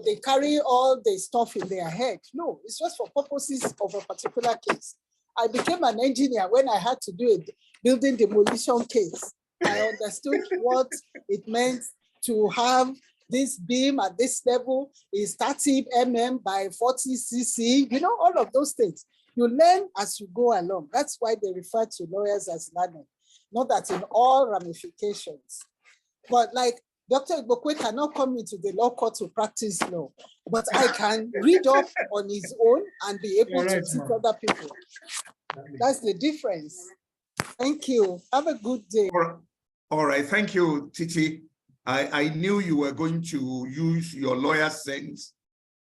they carry all the stuff in their head. No, it's just for purposes of a particular case. I became an engineer when I had to do a building demolition case. I understood what it meant to have this beam at this level is 30 mm by 40 cc, you know, all of those things. You learn as you go along. That's why they refer to lawyers as learned, not that in all ramifications. But like Dr. Igbokwe cannot come into the law court to practice law, but I can read up on his own and be able to teach other people. That's the difference. Thank you. Have a good day. All right. Thank you, Titi. I knew you were going to use your lawyer sense,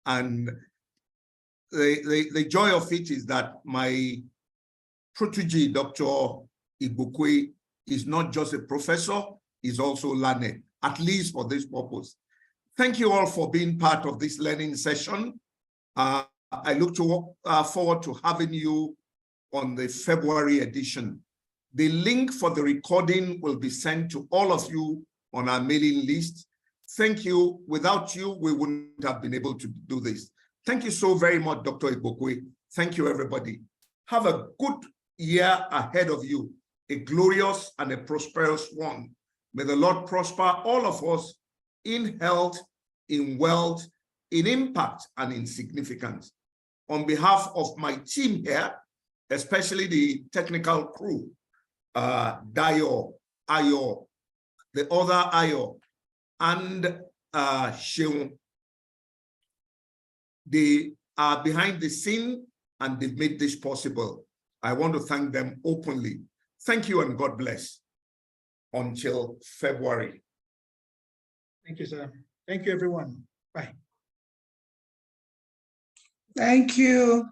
and the joy of it is that my protege, Dr. Igbokwe, is not just a professor, he's also learned, at least for this purpose. Thank you all for being part of this learning session. I look forward to having you on the February edition. The link for the recording will be sent to all of you on our mailing list. Thank you. Without you, we wouldn't have been able to do this. Thank you so very much, Dr. Igbokwe. Thank you, everybody. Have a good year ahead of you, a glorious and a prosperous one. May the Lord prosper all of us in health, in wealth, in impact, and in significance. On behalf of my team here, especially the technical crew, Dayo, Ayo, the other Ayo, and Sheung. They are behind the scene and they've made this possible. I want to thank them openly. Thank you and God bless. Until February. Thank you, sir. Thank you, everyone. Bye. Thank you.